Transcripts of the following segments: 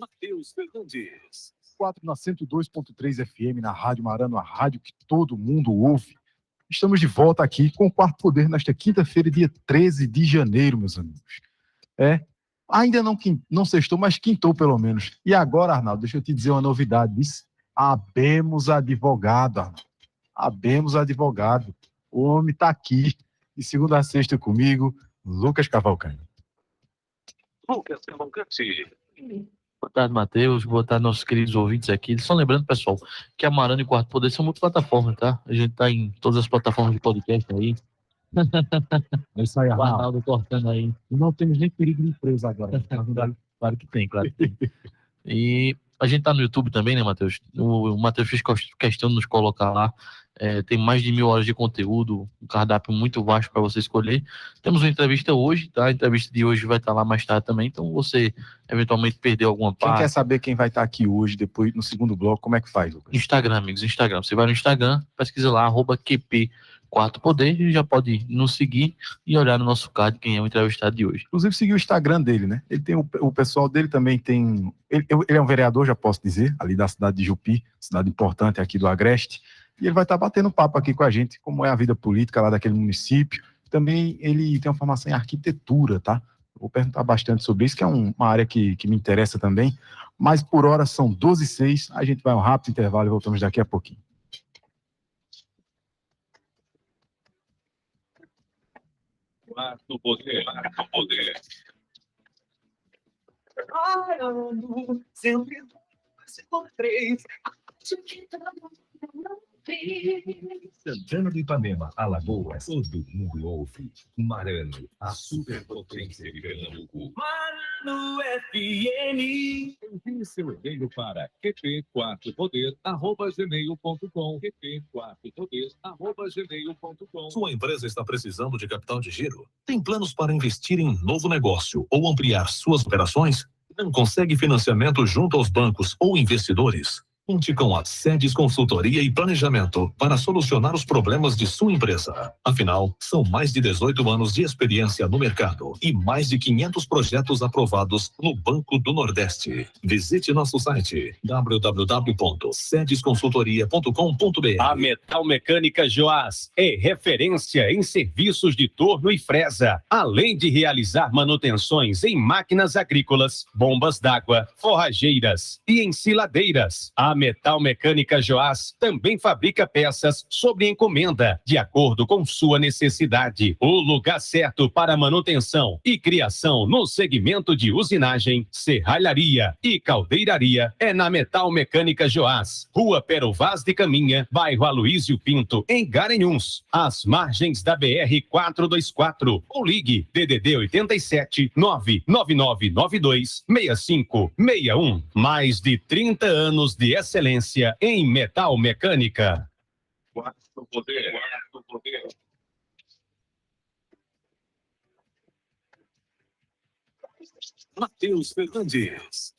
Matheus Fernandes. 4 na 102.3 FM, na Rádio Marano, a rádio que todo mundo ouve. Estamos de volta aqui com o Quarto Poder nesta quinta-feira, dia 13 de janeiro, meus amigos. Ainda não sextou, mas quintou pelo menos. E agora, Arnaldo, deixa eu te dizer uma novidade. Abemos advogado, Arnaldo. Abemos advogado. O homem está aqui, de segunda a sexta comigo, Lucas Cavalcante. Lucas Cavalcante. Boa tarde, Matheus. Boa tarde, nossos queridos ouvintes aqui. Só lembrando, pessoal, que a Marano e o Quarto Poder são multiplataformas, tá? A gente tá em todas as plataformas de podcast aí. É isso aí, O Arnaldo. Arnaldo cortando aí. Não temos nem perigo de empresa agora. Claro que tem, claro que tem. E a gente tá no YouTube também, né, Matheus? O Matheus fez questão de nos colocar lá. Tem mais de 1000 horas de conteúdo, um cardápio muito vasto para você escolher. Temos uma entrevista hoje, tá? A entrevista de hoje vai estar lá mais tarde também, então você eventualmente perdeu alguma Quem parte. quer saber quem vai estar aqui hoje, depois no segundo bloco, como é que faz, Lucas? Instagram, amigos, Instagram. Você vai no Instagram, pesquisa lá, @QP Quarto Poder, e já pode nos seguir e olhar no nosso card quem é o entrevistado de hoje. Inclusive, seguir o Instagram dele, né? Ele tem o pessoal dele também tem. Ele é um vereador, já posso dizer, ali da cidade de Jupi, cidade importante aqui do Agreste. E ele vai estar batendo papo aqui com a gente, como é a vida política lá daquele município. Também ele tem uma formação em arquitetura, tá? Vou perguntar bastante sobre isso, que é uma área que me interessa também. Mas por hora são 12h06. A gente vai a um rápido intervalo e voltamos daqui a pouquinho. Quarto Poder. Sempre três. Santana do Ipanema, Alagoas, todo mundo ouve. Marano, a superpotência de Pernambuco. Marano FM. Envie seu e-mail para qp4poder@gmail.com. qp4poder@gmail.com. Sua empresa está precisando de capital de giro? Tem planos para investir em novo negócio ou ampliar suas operações? Não consegue financiamento junto aos bancos ou investidores? Conte com a Sedes Consultoria e Planejamento para solucionar os problemas de sua empresa. Afinal, são mais de 18 anos de experiência no mercado e mais de 500 projetos aprovados no Banco do Nordeste. Visite nosso site www.sedesconsultoria.com.br. A Metal Mecânica Joás é referência em serviços de torno e fresa, além de realizar manutenções em máquinas agrícolas, bombas d'água, forrageiras e ensiladeiras. A Metal Mecânica Joás também fabrica peças sob encomenda, de acordo com sua necessidade. O lugar certo para manutenção e criação no segmento de usinagem, serralharia e caldeiraria é na Metal Mecânica Joás, Rua Pero Vaz de Caminha, bairro Aloísio Pinto, em Garanhuns, às margens da BR-424. Ou ligue DDD 87 99992 6561. Mais de 30 anos de excelência em metal mecânica. Quarto Poder. Matheus Fernandes.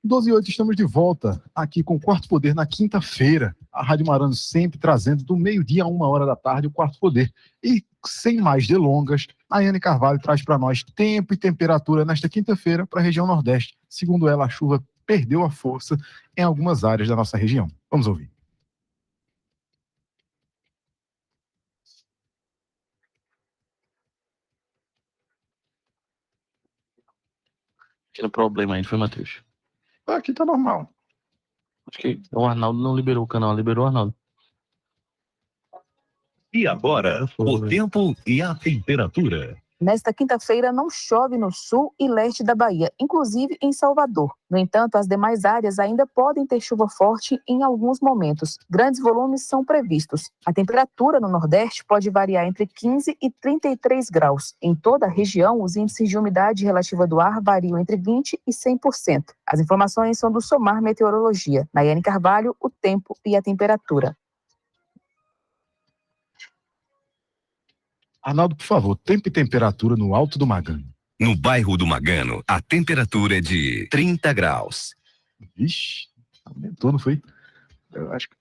12h08, estamos de volta aqui com o Quarto Poder na quinta-feira. A Rádio Marano sempre trazendo do meio-dia a 1h da tarde o Quarto Poder. E sem mais delongas, a Ayane Carvalho traz para nós tempo e temperatura nesta quinta-feira para a região Nordeste. Segundo ela, a chuva perdeu a força em algumas áreas da nossa região. Vamos ouvir. Tinha problema aí, não foi, Matheus? Aqui tá normal. Acho que o Arnaldo não liberou o canal, liberou o Arnaldo. E agora, o tempo e a temperatura. Nesta quinta-feira não chove no sul e leste da Bahia, inclusive em Salvador. No entanto, as demais áreas ainda podem ter chuva forte em alguns momentos. Grandes volumes são previstos. A temperatura no Nordeste pode variar entre 15 e 33 graus. Em toda a região, os índices de umidade relativa do ar variam entre 20 e 100%. As informações são do Somar Meteorologia. Nayane Carvalho, o tempo e a temperatura. Arnaldo, por favor, tempo e temperatura no Alto do Magano. No bairro do Magano, a temperatura é de 30 graus. Vixe, aumentou, não foi? Eu acho que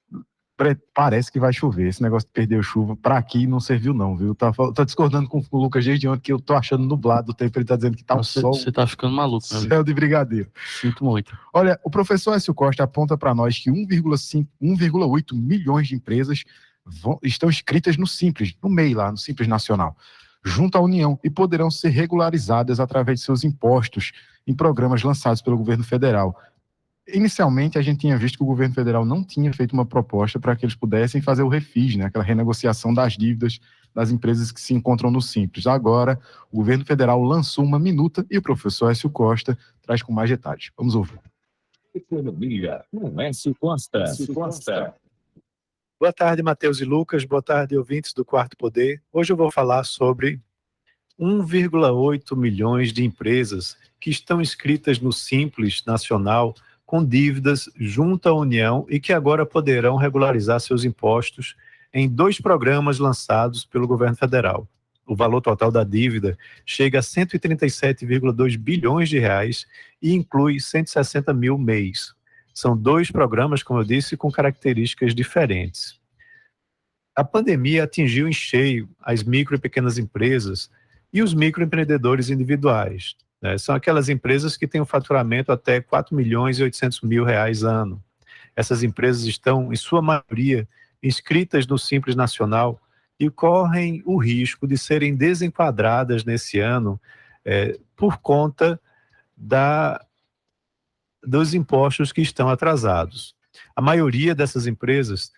parece que vai chover. Esse negócio de perder chuva para aqui não serviu não, viu? Tá discordando com o Lucas desde ontem que eu tô achando nublado o tempo, ele tá dizendo que tá um sol, Você tá ficando maluco, meu amigo. céu de brigadeiro. Sinto muito. Olha, o professor Écio Costa aponta para nós que 1,8 milhões de empresas estão inscritas no Simples, no MEI lá, no Simples Nacional, junto à União, e poderão ser regularizadas através de seus impostos em programas lançados pelo governo federal. Inicialmente, a gente tinha visto que o governo federal não tinha feito uma proposta para que eles pudessem fazer o refis, né, aquela renegociação das dívidas das empresas que se encontram no Simples. Agora, o governo federal lançou uma minuta e o professor Écio Costa traz com mais detalhes. Vamos ouvir. Economia com Écio Costa. Boa tarde, Matheus e Lucas. Boa tarde, ouvintes do Quarto Poder. Hoje eu vou falar sobre 1,8 milhões de empresas que estão inscritas no Simples Nacional com dívidas junto à União e que agora poderão regularizar seus impostos em 2 programas lançados pelo governo federal. O valor total da dívida chega a 137,2 bilhões de reais e inclui 160 mil MEIs. São 2 programas, como eu disse, com características diferentes. A pandemia atingiu em cheio as micro e pequenas empresas e os microempreendedores individuais. São aquelas empresas que têm um faturamento até R$ 4.800.000 ano. Essas empresas estão, em sua maioria, inscritas no Simples Nacional e correm o risco de serem desenquadradas nesse ano por conta dos impostos que estão atrasados. A maioria dessas empresas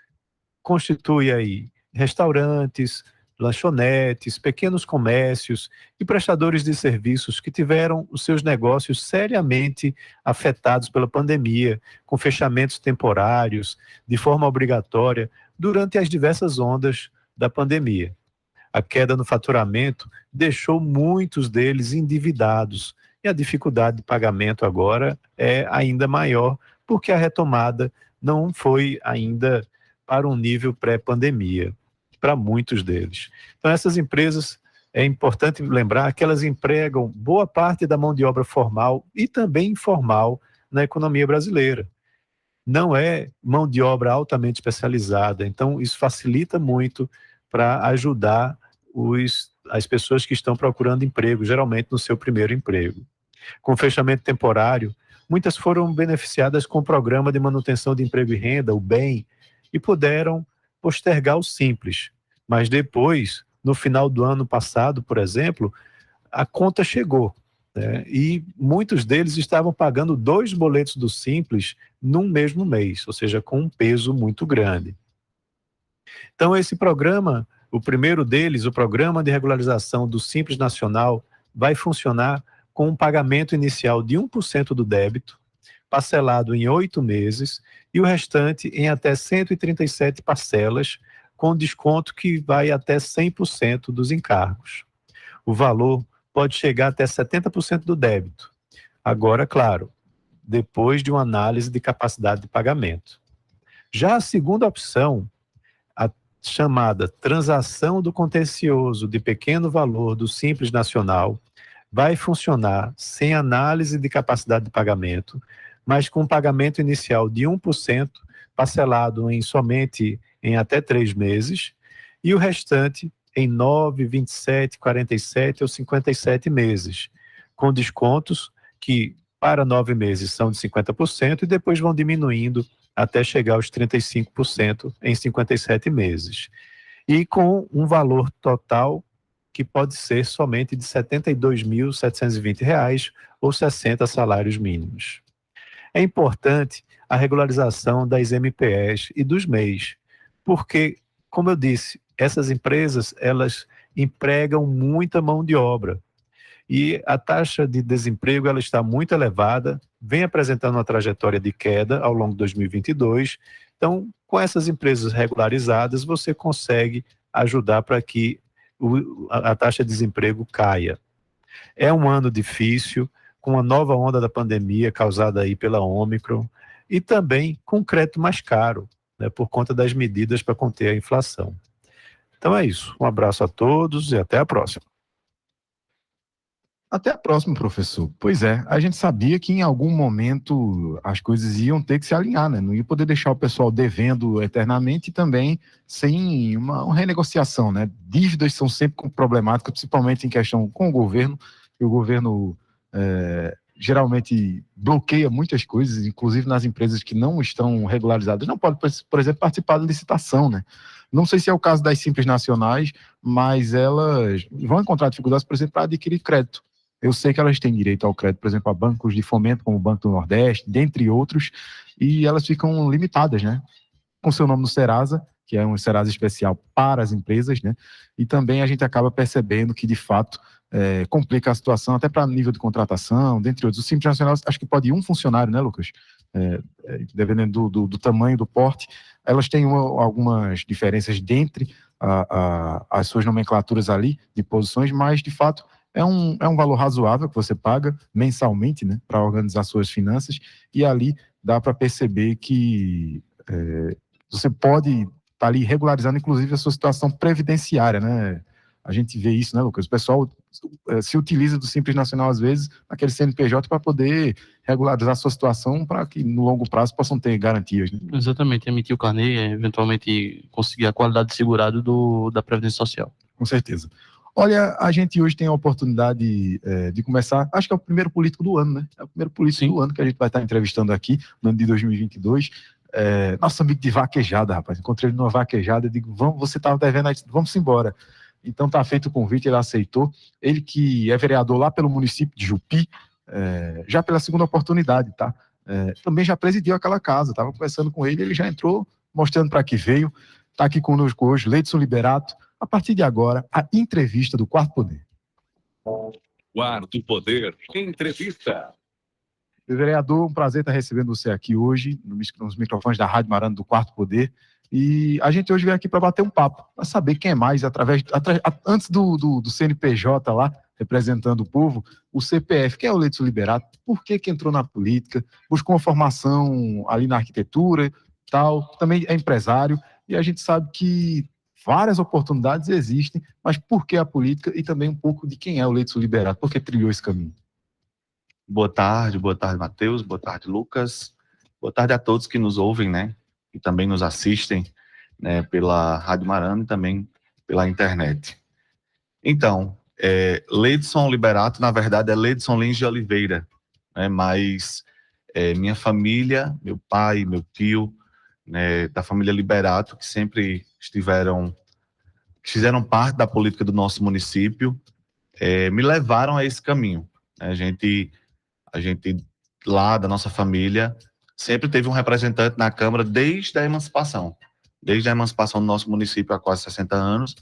constitui aí restaurantes, lanchonetes, pequenos comércios e prestadores de serviços que tiveram os seus negócios seriamente afetados pela pandemia, com fechamentos temporários, de forma obrigatória, durante as diversas ondas da pandemia. A queda no faturamento deixou muitos deles endividados e a dificuldade de pagamento agora é ainda maior, porque a retomada não foi ainda para um nível pré-pandemia, para muitos deles. Então, essas empresas, é importante lembrar que elas empregam boa parte da mão de obra formal e também informal na economia brasileira. Não é mão de obra altamente especializada, então isso facilita muito para ajudar as pessoas que estão procurando emprego, geralmente no seu primeiro emprego. Com fechamento temporário, muitas foram beneficiadas com o Programa de Manutenção de Emprego e Renda, o BEM, e puderam postergar o Simples. Mas depois, no final do ano passado, por exemplo, a conta chegou, né? E muitos deles estavam pagando 2 boletos do Simples num mesmo mês, ou seja, com um peso muito grande. Então, esse programa, o primeiro deles, o Programa de Regularização do Simples Nacional, vai funcionar com um pagamento inicial de 1% do débito, parcelado em 8 meses, e o restante em até 137 parcelas, com desconto que vai até 100% dos encargos. O valor pode chegar até 70% do débito. Agora, claro, depois de uma análise de capacidade de pagamento. Já a segunda opção, a chamada transação do contencioso de pequeno valor do Simples Nacional, vai funcionar sem análise de capacidade de pagamento, mas com pagamento inicial de 1%, parcelado somente em até 3 meses, e o restante em 9, 27, 47 ou 57 meses, com descontos que para 9 meses são de 50% e depois vão diminuindo até chegar aos 35% em 57 meses. E com um valor total que pode ser somente de R$ 72.720 ou 60 salários mínimos. É importante a regularização das MPEs e dos MEIs, porque, como eu disse, essas empresas, elas empregam muita mão de obra e a taxa de desemprego ela está muito elevada, vem apresentando uma trajetória de queda ao longo de 2022. Então, com essas empresas regularizadas, você consegue ajudar para que a taxa de desemprego caia. É um ano difícil, com a nova onda da pandemia causada aí pela Ômicron e também com crédito mais caro, né, por conta das medidas para conter a inflação. Então é isso. Um abraço a todos e até a próxima. Até a próxima, professor. Pois é, a gente sabia que em algum momento as coisas iam ter que se alinhar, né? Não ia poder deixar o pessoal devendo eternamente e também sem uma renegociação, né? Dívidas são sempre problemáticas, principalmente em questão com o governo, e o governo geralmente bloqueia muitas coisas, inclusive nas empresas que não estão regularizadas. Não pode, por exemplo, participar da licitação, né? Não sei se é o caso das Simples Nacionais, mas elas vão encontrar dificuldades, por exemplo, para adquirir crédito. Eu sei que elas têm direito ao crédito, por exemplo, a bancos de fomento, como o Banco do Nordeste, dentre outros, e elas ficam limitadas, né? Com seu nome no Serasa, que é um Serasa especial para as empresas, né? E também a gente acaba percebendo que, de fato, complica a situação, até para nível de contratação, dentre outros. O Simples Nacional, acho que pode ir um funcionário, né, Lucas? Dependendo do tamanho, do porte, elas têm algumas diferenças dentre as suas nomenclaturas ali, de posições, mas, de fato, é um valor razoável que você paga mensalmente, né, para organizar suas finanças, e ali dá para perceber que você pode estar ali regularizando, inclusive, a sua situação previdenciária, né? A gente vê isso, né, Lucas? O pessoal se utiliza do Simples Nacional, às vezes, naquele CNPJ para poder regularizar a sua situação para que, no longo prazo, possam ter garantias, né? Exatamente, emitir o carnê, eventualmente conseguir a qualidade de segurado da Previdência Social. Com certeza. Olha, a gente hoje tem a oportunidade de começar, acho que é o primeiro político do ano, né? É o primeiro político do ano que a gente vai estar entrevistando aqui, no ano de 2022. Nosso amigo de vaquejada, rapaz. Encontrei ele numa vaquejada, eu digo, você estava devendo, vamos embora. Então tá feito o convite, ele aceitou. Ele que é vereador lá pelo município de Jupi, já pela segunda oportunidade, tá? Também já presidiu aquela casa, estava conversando com ele, ele já entrou mostrando para que veio. Está aqui conosco hoje, Leidson Liberato. A partir de agora, a entrevista do Quarto Poder. Quarto Poder, entrevista. Vereador, um prazer estar recebendo você aqui hoje, nos microfones da Rádio Marano do Quarto Poder. E a gente hoje veio aqui para bater um papo, para saber quem é mais, antes do CNPJ lá, representando o povo, o CPF, quem é o Leidson Liberato, por que entrou na política, buscou uma formação ali na arquitetura, tal, também é empresário, e a gente sabe que várias oportunidades existem, mas por que a política e também um pouco de quem é o Leidson Liberato, por que trilhou esse caminho? Boa tarde, Matheus, boa tarde, Lucas, boa tarde a todos que nos ouvem, né, e também nos assistem, né, pela Rádio Marano e também pela internet. Então, Leidson Liberato, na verdade, é Leidson Lins de Oliveira, né, mas minha família, meu pai, meu tio, né, da família Liberato, que sempre fizeram parte da política do nosso município, me levaram a esse caminho. A gente lá da nossa família sempre teve um representante na Câmara desde a emancipação do nosso município há quase 60 anos,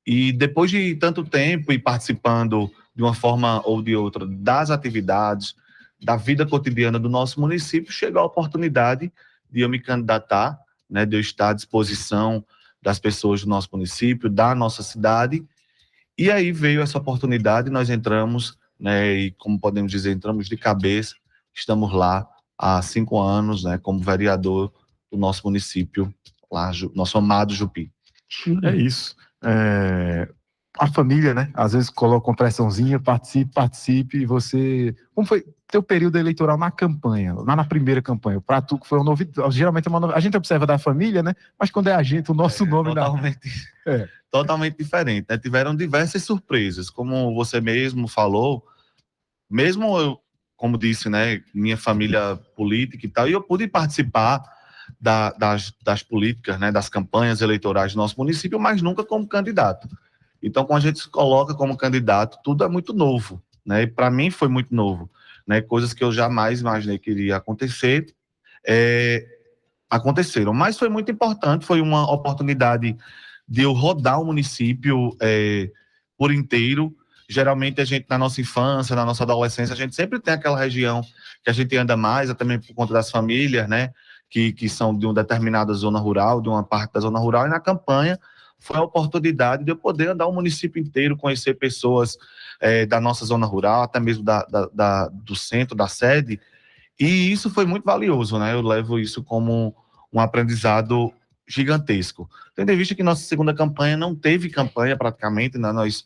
e depois de tanto tempo e participando de uma forma ou de outra das atividades, da vida cotidiana do nosso município, chegou a oportunidade de eu me candidatar, né, de eu estar à disposição das pessoas do nosso município, da nossa cidade, e aí veio essa oportunidade, nós entramos, né, e como podemos dizer, entramos de cabeça, estamos lá há 5 anos, né, como vereador do nosso município, lá, nosso amado Jupi. É isso. A família, né, às vezes coloca uma pressãozinha, participe, e você... Como foi teu período eleitoral na campanha, lá na primeira campanha? Para tu que foi uma novidade, geralmente é uma novidade, a gente observa da família, né, mas quando é a gente, o nosso nome... Totalmente diferente, né, tiveram diversas surpresas, como você mesmo falou, mesmo eu, como disse, né, minha família política e tal, e eu pude participar das políticas, né, das campanhas eleitorais do nosso município, mas nunca como candidato. Então, quando a gente se coloca como candidato, tudo é muito novo, né? E para mim foi muito novo, né? Coisas que eu jamais imaginei que iria acontecer, aconteceram. Mas foi muito importante, foi uma oportunidade de eu rodar o município por inteiro. Geralmente a gente, na nossa infância, na nossa adolescência, a gente sempre tem aquela região que a gente anda mais, até mesmo por conta das famílias, né? Que são de uma determinada zona rural, de uma parte da zona rural, e na campanha foi a oportunidade de eu poder andar o município inteiro, conhecer pessoas da nossa zona rural, até mesmo do centro, da sede, e isso foi muito valioso, né? Eu levo isso como um aprendizado gigantesco. Tendo em vista que nossa segunda campanha não teve campanha praticamente, né? Nós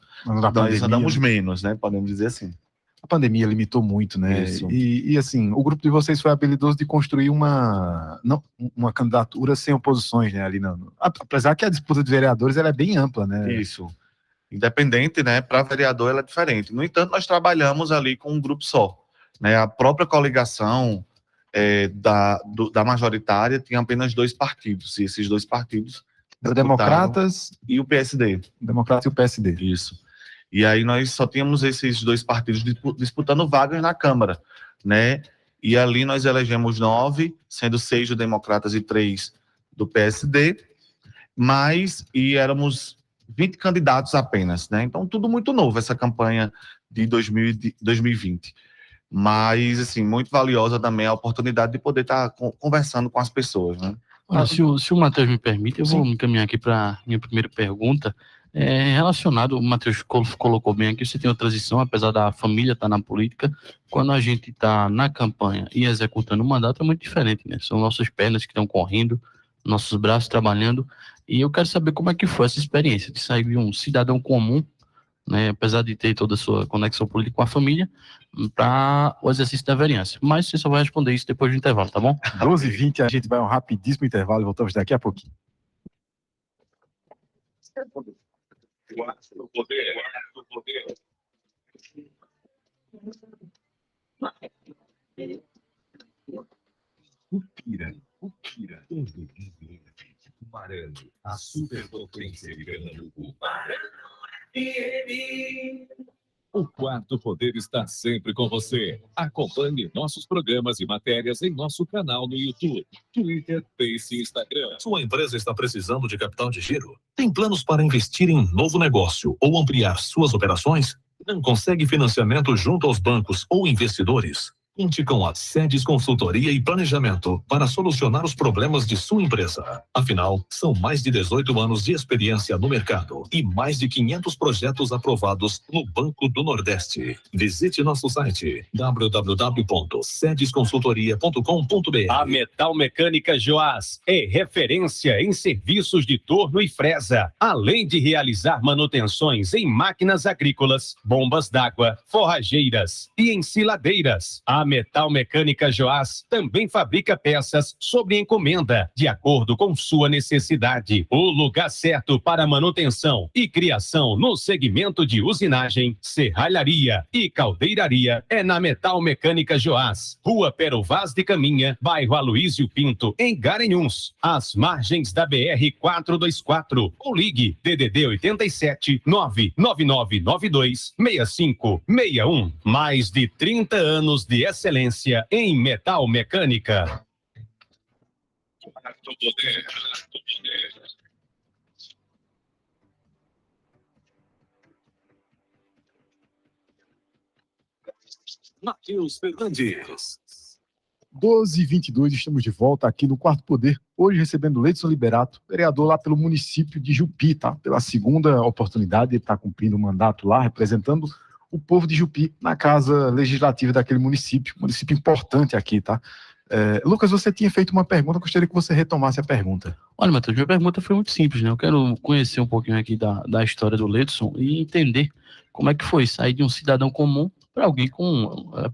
andamos menos, né? Podemos dizer assim. A pandemia limitou muito, né? Isso. E assim, o grupo de vocês foi habilidoso de construir uma candidatura sem oposições, né? Ali apesar que a disputa de vereadores ela é bem ampla, né? Isso. Independente, né? Para vereador ela é diferente. No entanto, nós trabalhamos ali com um grupo só, né? A própria coligação da majoritária tinha apenas 2 partidos, e esses 2 partidos O Democratas e o PSD. Democratas e o PSD. Isso. E aí nós só tínhamos esses 2 partidos disputando vagas na Câmara, né? E ali nós elegemos 9, sendo 6 do Democratas e 3 do PSD, e éramos 20 candidatos apenas, né? Então tudo muito novo essa campanha de 2020. Mas, assim, muito valiosa também a oportunidade de poder estar conversando com as pessoas, né? Olha, se o Matheus me permite, eu vou Sim. me encaminhar aqui para minha primeira pergunta. Relacionado, o Matheus colocou bem aqui, você tem uma transição, apesar da família estar na política, quando a gente está na campanha e executando o mandato é muito diferente, né? São nossas pernas que estão correndo, nossos braços trabalhando, e eu quero saber como é que foi essa experiência de sair de um cidadão comum, né, apesar de ter toda a sua conexão política com a família, para o exercício da vereança. Mas você só vai responder isso depois do intervalo, tá bom? 12h20, a gente vai a um rapidíssimo intervalo e voltamos daqui a pouquinho. Quarto poder. Upira, todo mundo ouve. Marano, a superpotência de Pernambuco. O Quarto Poder está sempre com você. Acompanhe nossos programas e matérias em nosso canal no YouTube, Twitter, Face e Instagram. Sua empresa está precisando de capital de giro? Tem planos para investir em novo negócio ou ampliar suas operações? Não consegue financiamento junto aos bancos ou investidores? Conte com a Sedes Consultoria e Planejamento para solucionar os problemas de sua empresa. Afinal, são mais de 18 anos de experiência no mercado e mais de 500 projetos aprovados no Banco do Nordeste. Visite nosso site www.sedesconsultoria.com.br. A Metal Mecânica Joás é referência em serviços de torno e fresa, além de realizar manutenções em máquinas agrícolas, bombas d'água, forrageiras e ensiladeiras. A Metal Mecânica Joás também fabrica peças sob encomenda, de acordo com sua necessidade. O lugar certo para manutenção e criação no segmento de usinagem, serralharia e caldeiraria é na Metal Mecânica Joás, Rua Pero Vaz de Caminha, bairro Aloísio Pinto, em Garanhuns, às margens da BR-424. Ou ligue DDD 87 99992 6561. Mais de 30 anos de excelência em metal mecânica. Quarto Poder. Matheus Fernandes. 12h22, estamos de volta aqui no Quarto Poder, hoje recebendo Leidson Liberato, vereador lá pelo município de Jupi, tá? Pela segunda oportunidade, ele está cumprindo o mandato lá, representando o povo de Jupi na casa legislativa daquele município importante aqui, tá? Lucas, você tinha feito uma pergunta, eu gostaria que você retomasse a pergunta. Olha, Matheus, minha pergunta foi muito simples, né? Eu quero conhecer um pouquinho aqui da história do Leidson e entender como é que foi sair de um cidadão comum para alguém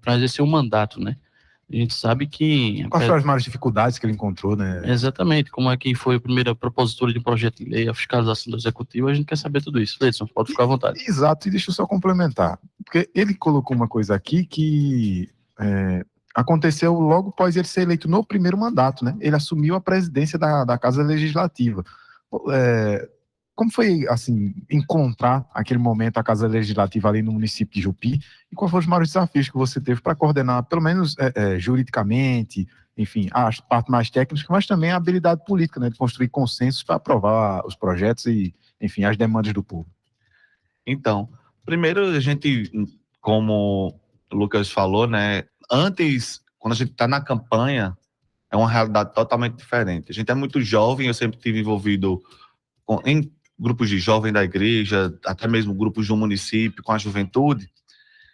para exercer um mandato, né? A gente sabe que... Quais foram as maiores dificuldades que ele encontrou, né? Exatamente, como é que foi a primeira propositura de projeto de lei, a fiscalização do executivo, a gente quer saber tudo isso. Leidson, pode ficar à vontade. Exato, e deixa eu só complementar, porque ele colocou uma coisa aqui que aconteceu logo após ele ser eleito no primeiro mandato, né? Ele assumiu a presidência da Casa Legislativa. Como foi, assim, encontrar aquele momento a Casa Legislativa ali no município de Jupi? E quais foram os maiores desafios que você teve para coordenar, pelo menos juridicamente, enfim, as partes mais técnicas, mas também a habilidade política, né? De construir consensos para aprovar os projetos e, enfim, as demandas do povo. Então, primeiro a gente, como o Lucas falou, né? Antes, quando a gente está na campanha, é uma realidade totalmente diferente. A gente é muito jovem, eu sempre estive envolvido em grupos de jovem da igreja, até mesmo grupos do município, com a juventude,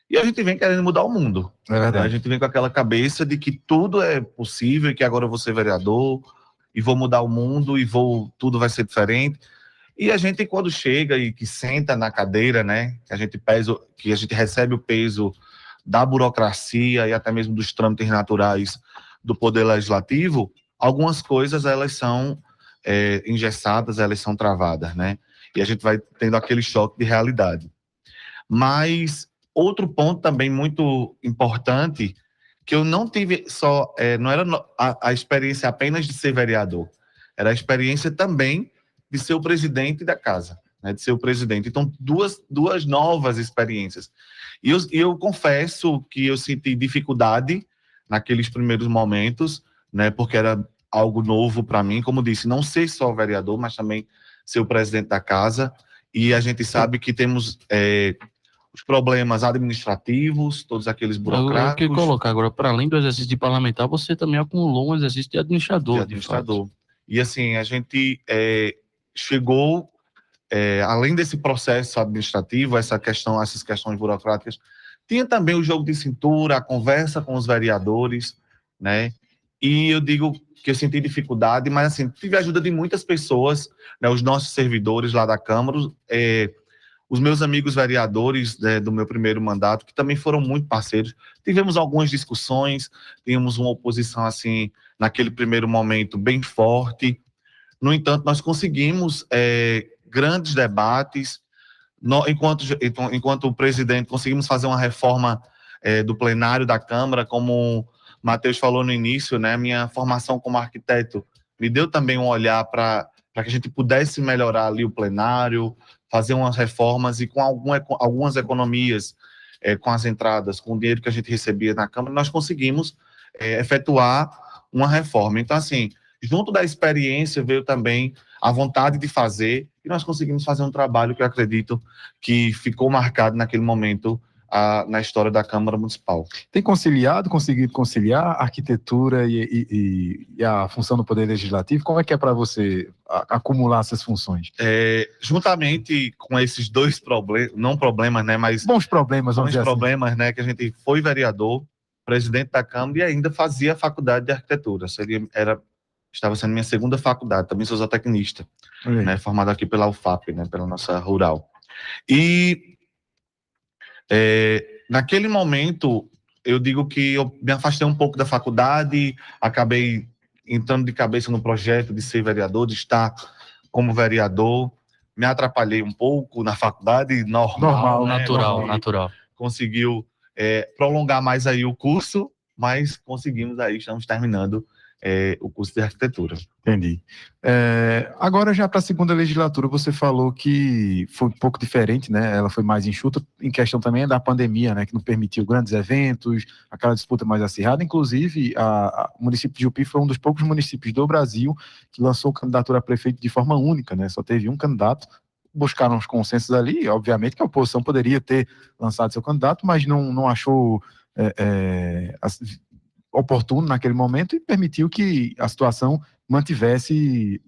e a gente vem querendo mudar o mundo. É verdade. A gente vem com aquela cabeça de que tudo é possível, que agora eu vou ser vereador, e vou mudar o mundo e tudo vai ser diferente. E a gente, quando chega e que senta na cadeira, né, que a gente recebe o peso da burocracia e até mesmo dos trâmites naturais do Poder Legislativo, algumas coisas elas são engessadas, elas são travadas, né? E a gente vai tendo aquele choque de realidade. Mas outro ponto também muito importante, que eu não tive não era a experiência apenas de ser vereador, era a experiência também de ser o presidente da casa, né, de ser o presidente. Então, duas novas experiências. E eu confesso que eu senti dificuldade naqueles primeiros momentos, né, porque era algo novo para mim, como disse, não ser só vereador, mas também ser o presidente da casa. E a gente sabe que temos os problemas administrativos, todos aqueles Eu burocráticos. queria colocar agora, para além do exercício de parlamentar, você também acumulou um exercício de administrador. De administrador. E assim, a gente chegou, além desse processo administrativo, essas questões burocráticas, tinha também o jogo de cintura, a conversa com os vereadores, né? E eu digo que eu senti dificuldade, mas assim, tive a ajuda de muitas pessoas, né, os nossos servidores lá da Câmara, os meus amigos vereadores, né, do meu primeiro mandato, que também foram muito parceiros. Tivemos algumas discussões, tínhamos uma oposição, assim, naquele primeiro momento, bem forte. No entanto, nós conseguimos grandes debates. Enquanto o presidente, conseguimos fazer uma reforma do plenário da Câmara, como o Matheus falou no início, né, minha formação como arquiteto me deu também um olhar para que a gente pudesse melhorar ali o plenário, fazer umas reformas e com algumas economias, com as entradas, com o dinheiro que a gente recebia na Câmara, nós conseguimos efetuar uma reforma. Então, assim, junto da experiência veio também a vontade de fazer, e nós conseguimos fazer um trabalho que eu acredito que ficou marcado naquele momento na história da Câmara Municipal. Tem conseguido conciliar a arquitetura e a função do Poder Legislativo? Como é que é para você acumular essas funções? Juntamente com esses dois problemas, não problemas, né, mas... Bons problemas, vamos dizer problemas, né, que a gente foi vereador, presidente da Câmara e ainda fazia a faculdade de arquitetura. Estava sendo minha segunda faculdade, também sou zootecnista, né, formado aqui pela UFAP, né, pela nossa rural. E naquele momento, eu digo que eu me afastei um pouco da faculdade, acabei entrando de cabeça no projeto de ser vereador, de estar como vereador, me atrapalhei um pouco na faculdade, normal, né, natural. Conseguiu prolongar mais aí o curso, mas conseguimos aí, estamos terminando o curso de arquitetura. Entendi. Agora, já para a segunda legislatura, você falou que foi um pouco diferente, né? Ela foi mais enxuta, em questão também da pandemia, né? Que não permitiu grandes eventos, aquela disputa mais acirrada. Inclusive, o município de Jupi foi um dos poucos municípios do Brasil que lançou candidatura a prefeito de forma única, né? Só teve um candidato. Buscaram os consensos ali, obviamente que a oposição poderia ter lançado seu candidato, mas não achou oportuno naquele momento e permitiu que a situação mantivesse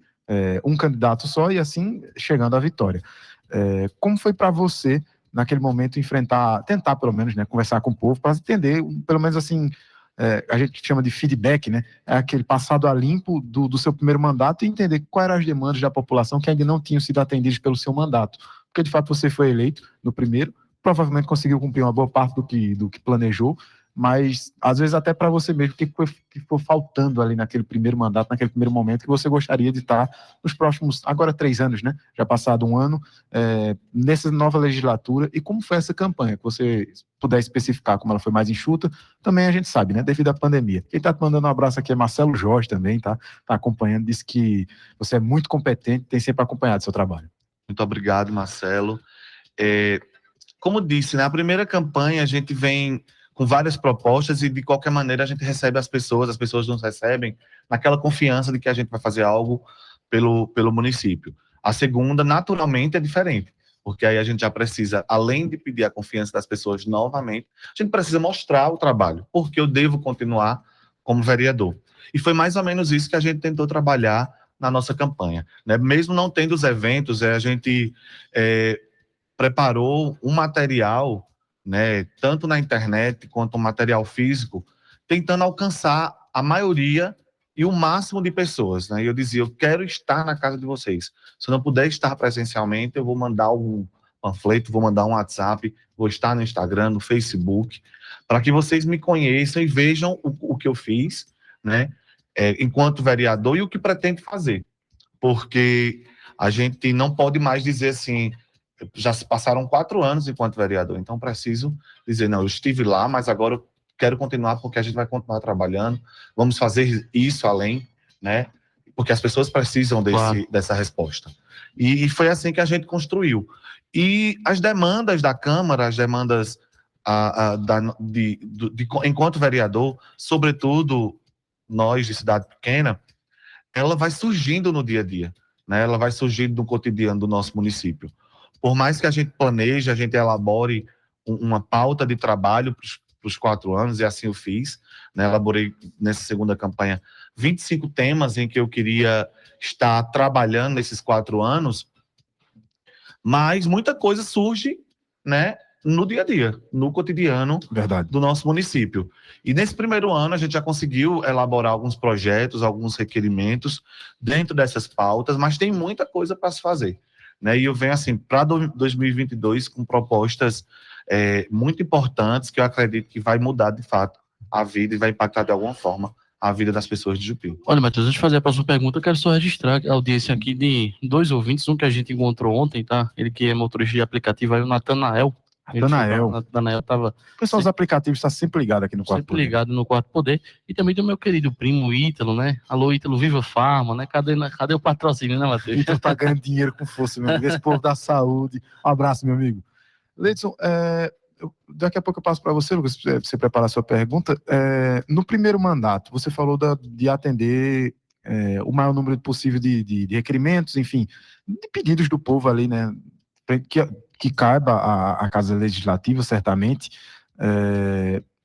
um candidato só e assim chegando à vitória. Como foi para você naquele momento tentar pelo menos, né, conversar com o povo para entender, pelo menos assim, a gente chama de feedback, né, aquele passado a limpo do seu primeiro mandato e entender quais eram as demandas da população que ainda não tinham sido atendidas pelo seu mandato, porque de fato você foi eleito no primeiro, provavelmente conseguiu cumprir uma boa parte do que planejou, mas às vezes até para você mesmo, o que foi faltando ali naquele primeiro mandato, naquele primeiro momento que você gostaria de estar nos próximos, agora 3 anos, né? Já passado um ano, nessa nova legislatura, e como foi essa campanha, que você puder especificar como ela foi mais enxuta, também a gente sabe, né? Devido à pandemia. Quem está te mandando um abraço aqui é Marcelo Jorge também, tá acompanhando, disse que você é muito competente, tem sempre acompanhado seu trabalho. Muito obrigado, Marcelo. Como disse, na primeira campanha a gente vem com várias propostas e de qualquer maneira a gente recebe as pessoas nos recebem naquela confiança de que a gente vai fazer algo pelo município. A segunda, naturalmente, é diferente, porque aí a gente já precisa, além de pedir a confiança das pessoas novamente, a gente precisa mostrar o trabalho, porque eu devo continuar como vereador. E foi mais ou menos isso que a gente tentou trabalhar na nossa campanha, né? Mesmo não tendo os eventos, a gente preparou um material, né, tanto na internet quanto um material físico, tentando alcançar a maioria e o máximo de pessoas, né? E eu dizia, eu quero estar na casa de vocês. Se eu não puder estar presencialmente, eu vou mandar um panfleto, vou mandar um WhatsApp, vou estar no Instagram, no Facebook, para que vocês me conheçam e vejam o que eu fiz, né? Enquanto vereador e o que pretendo fazer. Porque a gente não pode mais dizer assim, já se passaram 4 anos enquanto vereador, então preciso dizer, não, eu estive lá, mas agora eu quero continuar porque a gente vai continuar trabalhando, vamos fazer isso além, né? Porque as pessoas precisam dessa resposta. E foi assim que a gente construiu. E as demandas da Câmara, as demandas enquanto vereador, sobretudo nós de cidade pequena, ela vai surgindo no dia a dia, né? Ela vai surgindo no cotidiano do nosso município. Por mais que a gente planeje, a gente elabore uma pauta de trabalho para os 4 anos, e assim eu fiz, né? Elaborei nessa segunda campanha 25 temas em que eu queria estar trabalhando nesses 4 anos, mas muita coisa surge, né, no dia a dia, no cotidiano do nosso município. E nesse primeiro ano a gente já conseguiu elaborar alguns projetos, alguns requerimentos dentro dessas pautas, mas tem muita coisa para se fazer, né? E eu venho assim para 2022 com propostas muito importantes que eu acredito que vai mudar de fato a vida e vai impactar de alguma forma a vida das pessoas de Jupi. Olha, Matheus, antes de fazer a próxima pergunta, eu quero só registrar a audiência aqui de 2 ouvintes, um que a gente encontrou ontem, tá? Ele que é motorista de aplicativo, aí o Natanael. Natanael tava... O pessoal dos aplicativos está sempre ligado aqui no Quarto Poder. Sempre ligado no Quarto Poder. E também do meu querido primo Ítalo, né? Alô, Ítalo, Viva Farma, né? Cadê o patrocínio, né, Matheus? Ítalo tá ganhando dinheiro com força, meu amigo. Esse povo da saúde. Um abraço, meu amigo. Leidson, daqui a pouco eu passo para você, Lucas, pra você preparar a sua pergunta. No primeiro mandato, você falou de atender o maior número possível de requerimentos, enfim, de pedidos do povo ali, né? Que caiba a Casa Legislativa, certamente.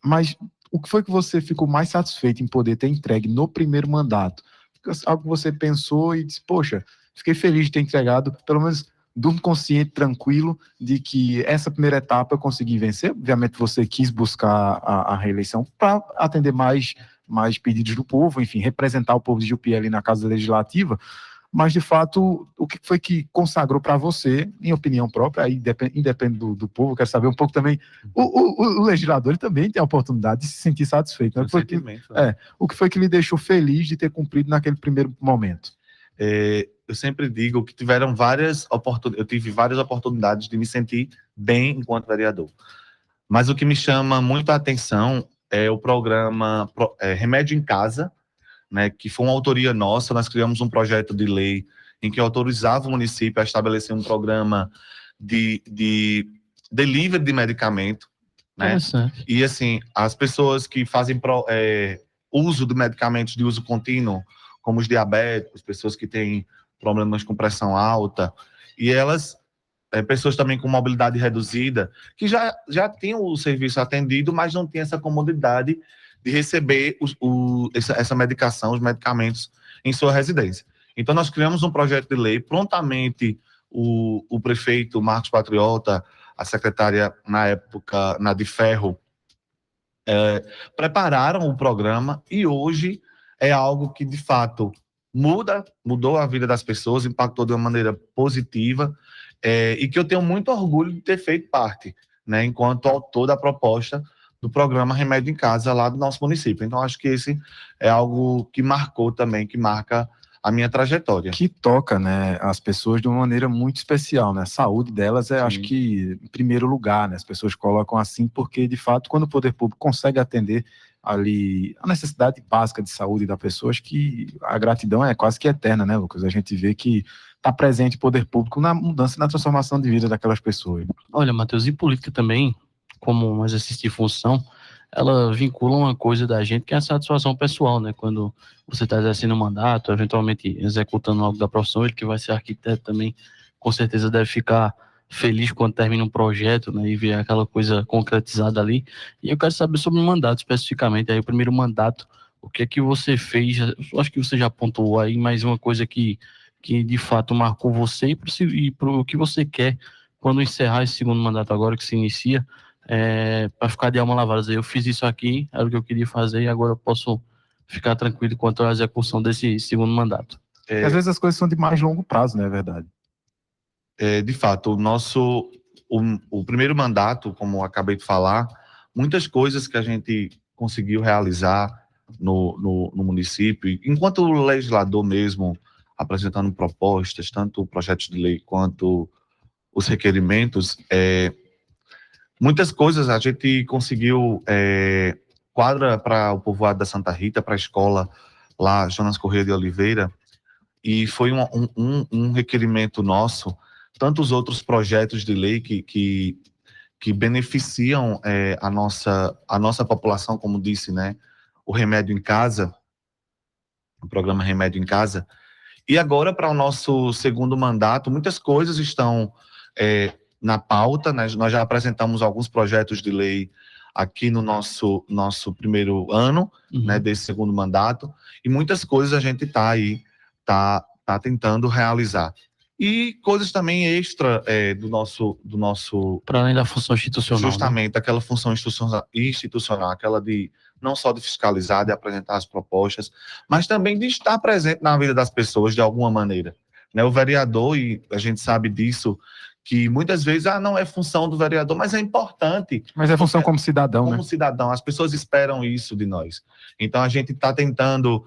Mas o que foi que você ficou mais satisfeito em poder ter entregue no primeiro mandato? Algo que você pensou e disse, poxa, fiquei feliz de ter entregado, pelo menos durmo consciente, tranquilo, de que essa primeira etapa eu consegui vencer. Obviamente você quis buscar a reeleição para atender mais pedidos do povo, enfim, representar o povo de Jupi ali na Casa Legislativa, mas de fato, o que foi que consagrou para você, em opinião própria, aí independe do povo, quero saber um pouco também, o legislador ele também tem a oportunidade de se sentir satisfeito, né? O que foi que lhe deixou feliz de ter cumprido naquele primeiro momento? Eu sempre digo que eu tive várias oportunidades de me sentir bem enquanto vereador. Mas o que me chama muito a atenção é o programa Remédio em Casa, né, que foi uma autoria nossa. Nós criamos um projeto de lei em que autorizava o município a estabelecer um programa de delivery de medicamento, né? E assim, as pessoas que fazem uso de medicamentos de uso contínuo, como os diabéticos, pessoas que têm problemas com pressão alta, e elas, pessoas também com mobilidade reduzida, que já tinham o serviço atendido, mas não tinham essa comodidade de receber essa medicação, os medicamentos em sua residência. Então, nós criamos um projeto de lei, prontamente o prefeito Marcos Patriota, a secretária, na época, Nadir Ferro, prepararam o programa, e hoje é algo que, de fato, mudou a vida das pessoas, impactou de uma maneira positiva, e que eu tenho muito orgulho de ter feito parte, né, enquanto autor da proposta do programa Remédio em Casa lá do nosso município. Então, acho que esse é algo que marcou também, que marca a minha trajetória. Que toca, né, as pessoas de uma maneira muito especial, né? A saúde delas acho que, em primeiro lugar, né? As pessoas colocam assim porque, de fato, quando o poder público consegue atender ali a necessidade básica de saúde da pessoa, acho que a gratidão é quase que eterna, né, Lucas? A gente vê que está presente o poder público na mudança e na transformação de vida daquelas pessoas. Olha, Matheus, e política também, como um exercício de função, ela vincula uma coisa da gente que é a satisfação pessoal, né? Quando você está exercendo um mandato, eventualmente executando algo da profissão, ele que vai ser arquiteto também, com certeza deve ficar feliz quando termina um projeto, né? E ver aquela coisa concretizada ali. E eu quero saber sobre o mandato especificamente, aí o primeiro mandato, o que é que você fez? Eu acho que você já pontuou aí, mas uma coisa que de fato marcou você e para o que você quer quando encerrar esse segundo mandato agora que se inicia, para ficar de alma lavada. Eu fiz isso aqui, era o que eu queria fazer e agora eu posso ficar tranquilo quanto à execução desse segundo mandato. Às vezes as coisas são de mais longo prazo, não é verdade? De fato, o primeiro mandato, como eu acabei de falar, muitas coisas que a gente conseguiu realizar no município, enquanto legislador mesmo, apresentando propostas, tanto projetos de lei quanto os requerimentos, muitas coisas a gente conseguiu, quadra para o povoado da Santa Rita, para a escola lá, Jonas Corrêa de Oliveira, e foi um requerimento nosso, tanto os outros projetos de lei que beneficiam a nossa população, como disse, né, o Remédio em Casa, o programa Remédio em Casa, e agora para o nosso segundo mandato, muitas coisas estão na pauta, né? Nós já apresentamos alguns projetos de lei aqui no nosso primeiro ano, né, desse segundo mandato, e muitas coisas a gente está tá tentando realizar. E coisas também extra do nosso... Para além da função institucional. Justamente, né? Aquela função institucional, aquela de não só de fiscalizar, de apresentar as propostas, mas também de estar presente na vida das pessoas de alguma maneira. Né? O vereador, e a gente sabe disso, que muitas vezes não é função do vereador, mas é importante. Mas é função como cidadão, como cidadão, as pessoas esperam isso de nós. Então a gente está tentando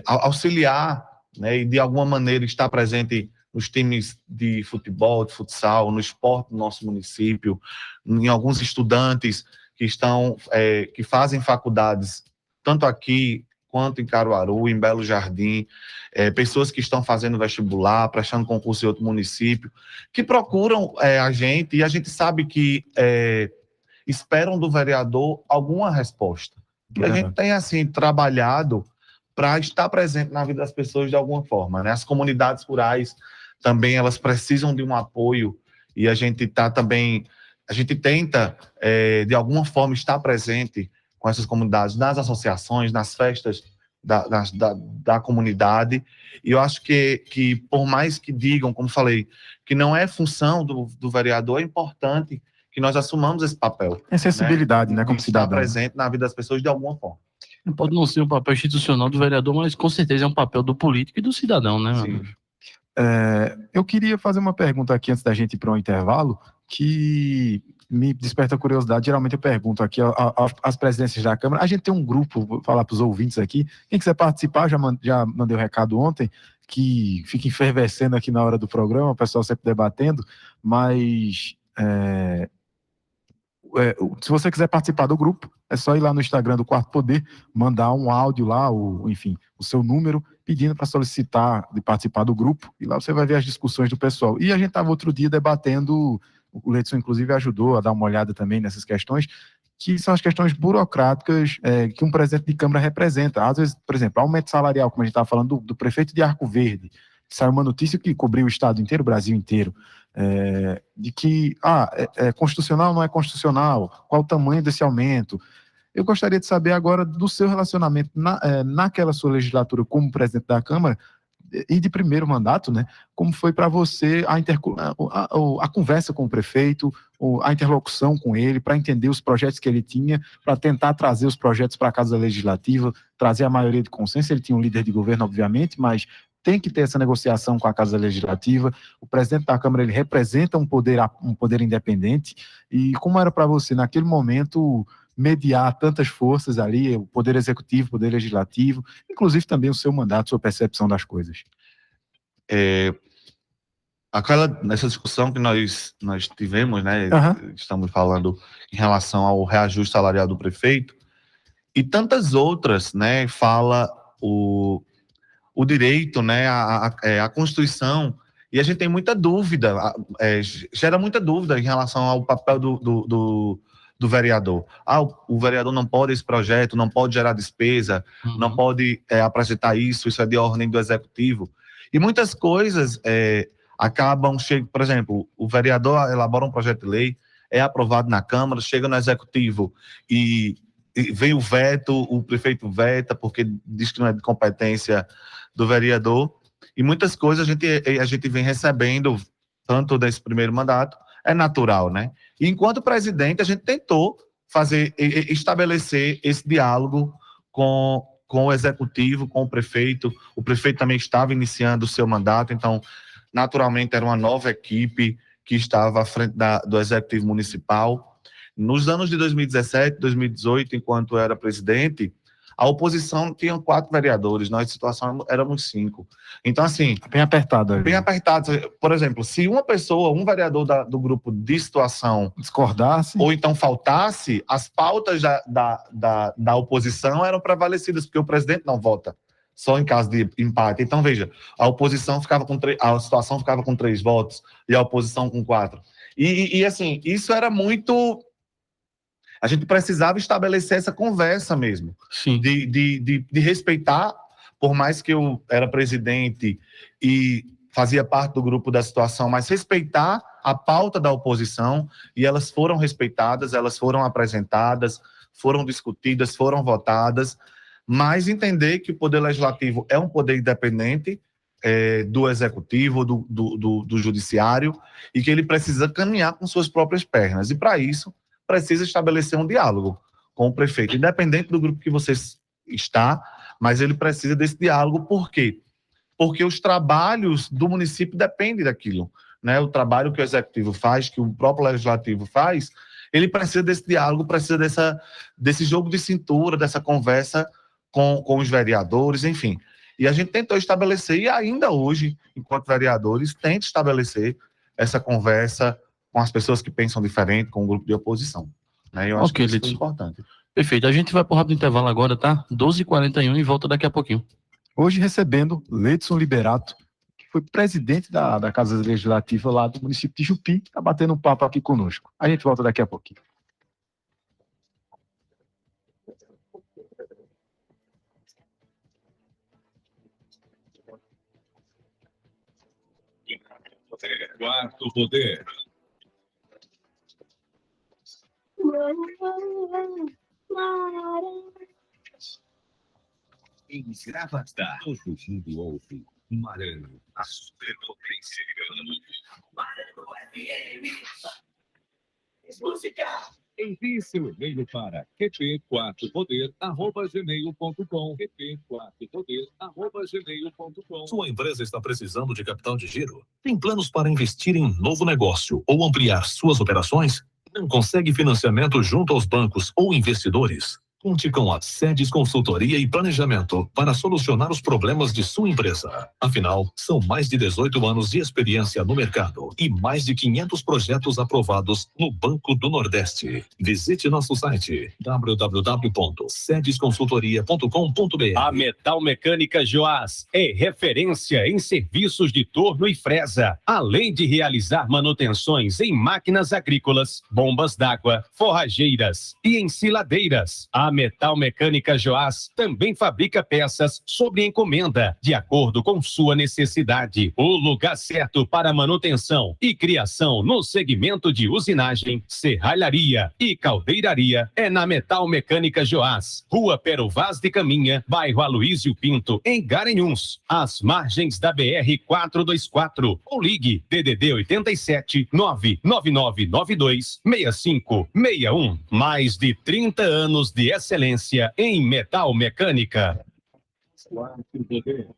auxiliar, né, e de alguma maneira estar presente nos times de futebol, de futsal, no esporte do nosso município, em alguns estudantes que fazem faculdades, tanto aqui quanto em Caruaru, em Belo Jardim, pessoas que estão fazendo vestibular, prestando concurso em outro município, que procuram a gente, e a gente sabe que esperam do vereador alguma resposta. E a gente tem, assim, trabalhado para estar presente na vida das pessoas de alguma forma, né? As comunidades rurais também, elas precisam de um apoio, e a gente tenta, de alguma forma, estar presente com essas comunidades, nas associações, nas festas da comunidade, e eu acho que por mais que digam, como falei, que não é função do vereador, é importante que nós assumamos esse papel. É sensibilidade, né, como cidadão. Estar presente na vida das pessoas de alguma forma. Pode não ser um papel institucional do vereador, mas com certeza é um papel do político e do cidadão, né? Sim. Eu queria fazer uma pergunta aqui antes da gente ir para um intervalo, que me desperta curiosidade. Geralmente eu pergunto aqui às presidências da Câmara. A gente tem um grupo, vou falar para os ouvintes aqui. Quem quiser participar, já mandei o recado ontem, que fica efervescendo aqui na hora do programa, o pessoal sempre debatendo, mas se você quiser participar do grupo, é só ir lá no Instagram do Quarto Poder, mandar um áudio lá, enfim, o seu número, pedindo para solicitar de participar do grupo, e lá você vai ver as discussões do pessoal. E a gente estava outro dia debatendo, o Leidson inclusive ajudou a dar uma olhada também nessas questões, que são as questões burocráticas que um presidente de Câmara representa. Às vezes, por exemplo, aumento salarial, como a gente estava falando do prefeito de Arco Verde, saiu uma notícia que cobriu o estado inteiro, o Brasil inteiro, de que é constitucional ou não é constitucional, qual o tamanho desse aumento. Eu gostaria de saber agora do seu relacionamento naquela sua legislatura como presidente da Câmara e de primeiro mandato, né? Como foi para você a conversa com o prefeito, a interlocução com ele, para entender os projetos que ele tinha, para tentar trazer os projetos para a Casa Legislativa, trazer a maioria de consenso. Ele tinha um líder de governo, obviamente, mas tem que ter essa negociação com a Casa Legislativa. O presidente da Câmara, ele representa um poder independente. E como era para você, naquele momento, mediar tantas forças ali, o poder executivo, o poder legislativo, inclusive também o seu mandato, sua percepção das coisas? Nessa discussão que nós tivemos, né, Uhum. estamos falando em relação ao reajuste salarial do prefeito, e tantas outras, né, fala o direito, né, a Constituição, e a gente tem muita dúvida, gera muita dúvida em relação ao papel do vereador. O vereador não pode esse projeto, não pode gerar despesa, não pode apresentar isso é de ordem do executivo. E muitas coisas acabam, por exemplo, o vereador elabora um projeto de lei, é aprovado na Câmara, chega no executivo e vem o veto, o prefeito veta porque diz que não é de competência do vereador, e muitas coisas a gente vem recebendo, tanto desse primeiro mandato, é natural, né? E enquanto presidente, a gente tentou estabelecer esse diálogo com o executivo, com o prefeito também estava iniciando o seu mandato, então, naturalmente, era uma nova equipe que estava à frente do executivo municipal. Nos anos de 2017, 2018, enquanto eu era presidente, a oposição tinha 4 vereadores, nós, de situação, éramos 5. Então, assim... Bem apertado. Bem apertado. Por exemplo, se uma pessoa, um vereador do grupo de situação... discordasse... ou então faltasse, as pautas da oposição eram prevalecidas, porque o presidente não vota, só em caso de empate. Então, veja, a oposição ficava a situação ficava com 3 votos, e a oposição com 4. E assim, isso era muito... A gente precisava estabelecer essa conversa mesmo. Sim. De respeitar, por mais que eu era presidente e fazia parte do grupo da situação, mas respeitar a pauta da oposição, e elas foram respeitadas, elas foram apresentadas, foram discutidas, foram votadas, mas entender que o Poder Legislativo é um poder independente do Executivo, do Judiciário, e que ele precisa caminhar com suas próprias pernas. E, para isso, precisa estabelecer um diálogo com o prefeito, independente do grupo que você está, mas ele precisa desse diálogo. Por quê? Porque os trabalhos do município dependem daquilo, né? O trabalho que o executivo faz, que o próprio legislativo faz, ele precisa desse diálogo, precisa desse jogo de cintura, dessa conversa com os vereadores, enfim. E a gente tentou estabelecer, e ainda hoje, enquanto vereadores, tenta estabelecer essa conversa com as pessoas que pensam diferente, com o grupo de oposição. Né? Eu acho que isso é importante. Perfeito. A gente vai para o rápido intervalo agora, tá? 12h41 e volta daqui a pouquinho. Hoje recebendo Ledson Liberato, que foi presidente da Casa Legislativa lá do município de Jupi, está batendo um papo aqui conosco. A gente volta daqui a pouquinho. Quarto Poder. Em Gravatar, todo mundo ouve. Marano, a superpotência. Marano FM. Música. Envie seu e-mail para qp4poder@gmail.com. qp4poder@gmail.com. Sua empresa está precisando de capital de giro? Tem planos para investir em novo negócio ou ampliar suas operações? Não consegue financiamento junto aos bancos ou investidores? Conte com a Sedes Consultoria e Planejamento para solucionar os problemas de sua empresa. Afinal, são mais de 18 anos de experiência no mercado e mais de 500 projetos aprovados no Banco do Nordeste. Visite nosso site www.sedesconsultoria.com.br. A Metal Mecânica Joás é referência em serviços de torno e fresa, além de realizar manutenções em máquinas agrícolas, bombas d'água, forrageiras e ensiladeiras. A Metal Mecânica Joás também fabrica peças sob encomenda, de acordo com sua necessidade. O lugar certo para manutenção e criação no segmento de usinagem, serralharia e caldeiraria é na Metal Mecânica Joás, Rua Pero Vaz de Caminha, bairro Aloísio Pinto, em Garanhuns, às margens da BR-424. Ou ligue DDD 87 99992 6561. Mais de 30 anos de excelência em metal mecânica. Quarto Poder.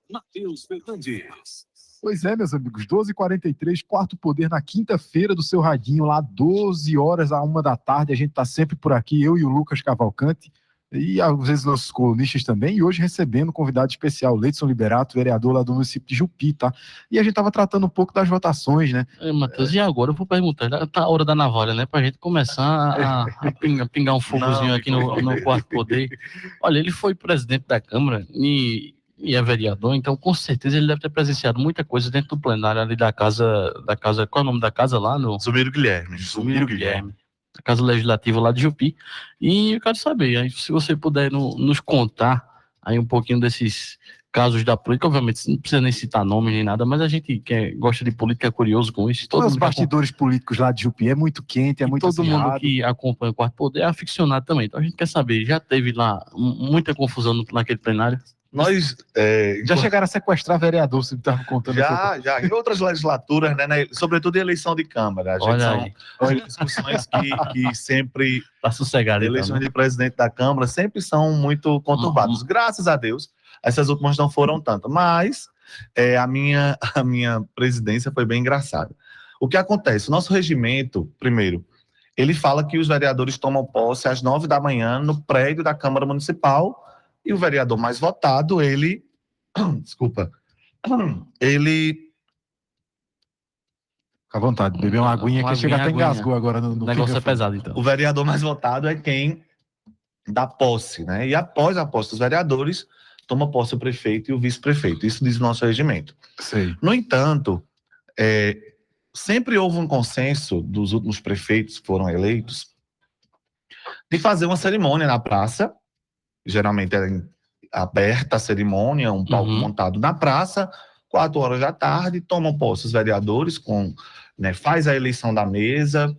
Matheus Fernandes. Pois é, meus amigos, 12h43, Quarto Poder na quinta-feira do seu radinho, lá 12 horas a 1 da tarde, a gente tá sempre por aqui, eu e o Lucas Cavalcante, e às vezes nossos colunistas também, e hoje recebendo um convidado especial, Ledson Liberato, vereador lá do município de Jupi, tá? E a gente tava tratando um pouco das votações, né? Matheus, e agora eu vou perguntar, tá a hora da navalha, né? Pra gente começar a pingar um fogozinho aqui no Quarto Poder. Olha, ele foi presidente da Câmara e é vereador, então com certeza ele deve ter presenciado muita coisa dentro do plenário ali da casa, qual é o nome da casa lá? Zumiro Guilherme. A Casa Legislativa lá de Jupi. E eu quero saber, aí, se você puder nos contar aí um pouquinho casos da política, obviamente, não precisa nem citar nomes nem nada, mas a gente que gosta de política é curioso com isso. Todos os mundo que bastidores políticos lá de Jupi é muito quente, é e muito todo mundo acirrado. que acompanha o Quarto Poder é aficionado também. Então a gente quer saber, já teve lá muita confusão naquele plenário? Nós Já chegaram a sequestrar vereador, você estava contando aqui. já em outras legislaturas, né, sobretudo em eleição de Câmara. A gente Olha são aí, discussões que sempre, tá sossegado então, eleições né? de presidente da Câmara sempre são muito conturbadas. Graças a Deus, essas últimas não foram tanto, mas a minha presidência foi bem engraçada. O que acontece? O nosso regimento, primeiro, ele fala que os vereadores tomam posse às 9 da manhã no prédio da Câmara Municipal e o vereador mais votado, ele... Desculpa. Ele... Fica à vontade, beber uma aguinha que chega até engasgou agora no O negócio é pesado, então. O vereador mais votado é quem dá posse, né? E após a posse dos vereadores, toma posse o prefeito e o vice-prefeito. Isso diz o nosso regimento. Sei. No entanto, sempre houve um consenso dos últimos prefeitos que foram eleitos de fazer uma cerimônia na praça. Geralmente era aberta a cerimônia, um palco montado na praça, 4 horas da tarde, tomam posse os vereadores, faz a eleição da mesa,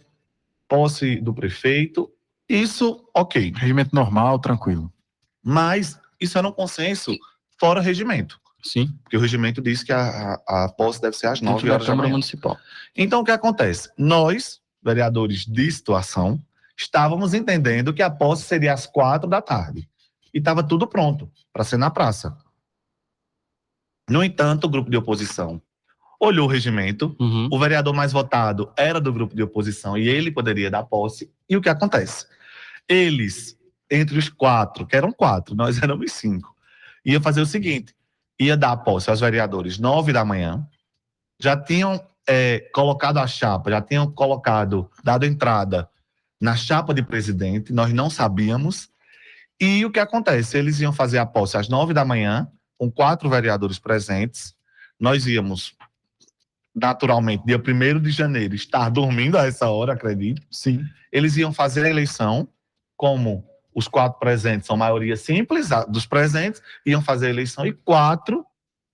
posse do prefeito. Isso, ok. Regimento normal, tranquilo. Mas isso era um consenso fora regimento. Sim. Porque o regimento diz que a posse deve ser às 9 Dentro da horas da Câmara manhã. Municipal. Então, o que acontece? Nós, vereadores de situação, estávamos entendendo que a posse seria às 4 da tarde. E estava tudo pronto para ser na praça. No entanto, o grupo de oposição olhou o regimento, o vereador mais votado era do grupo de oposição e ele poderia dar posse. E o que acontece? Eles, entre os 4, que eram 4, nós éramos 5, ia fazer o seguinte, ia dar posse aos vereadores 9 da manhã, já tinham colocado a chapa, já tinham dado entrada na chapa de presidente, nós não sabíamos. E o que acontece? Eles iam fazer a posse às 9 da manhã, com 4 vereadores presentes. Nós íamos, naturalmente, dia 1º de janeiro, estar dormindo a essa hora, acredito. Sim. Eles iam fazer a eleição, como os 4 presentes são maioria simples, dos presentes, iam fazer a eleição e 4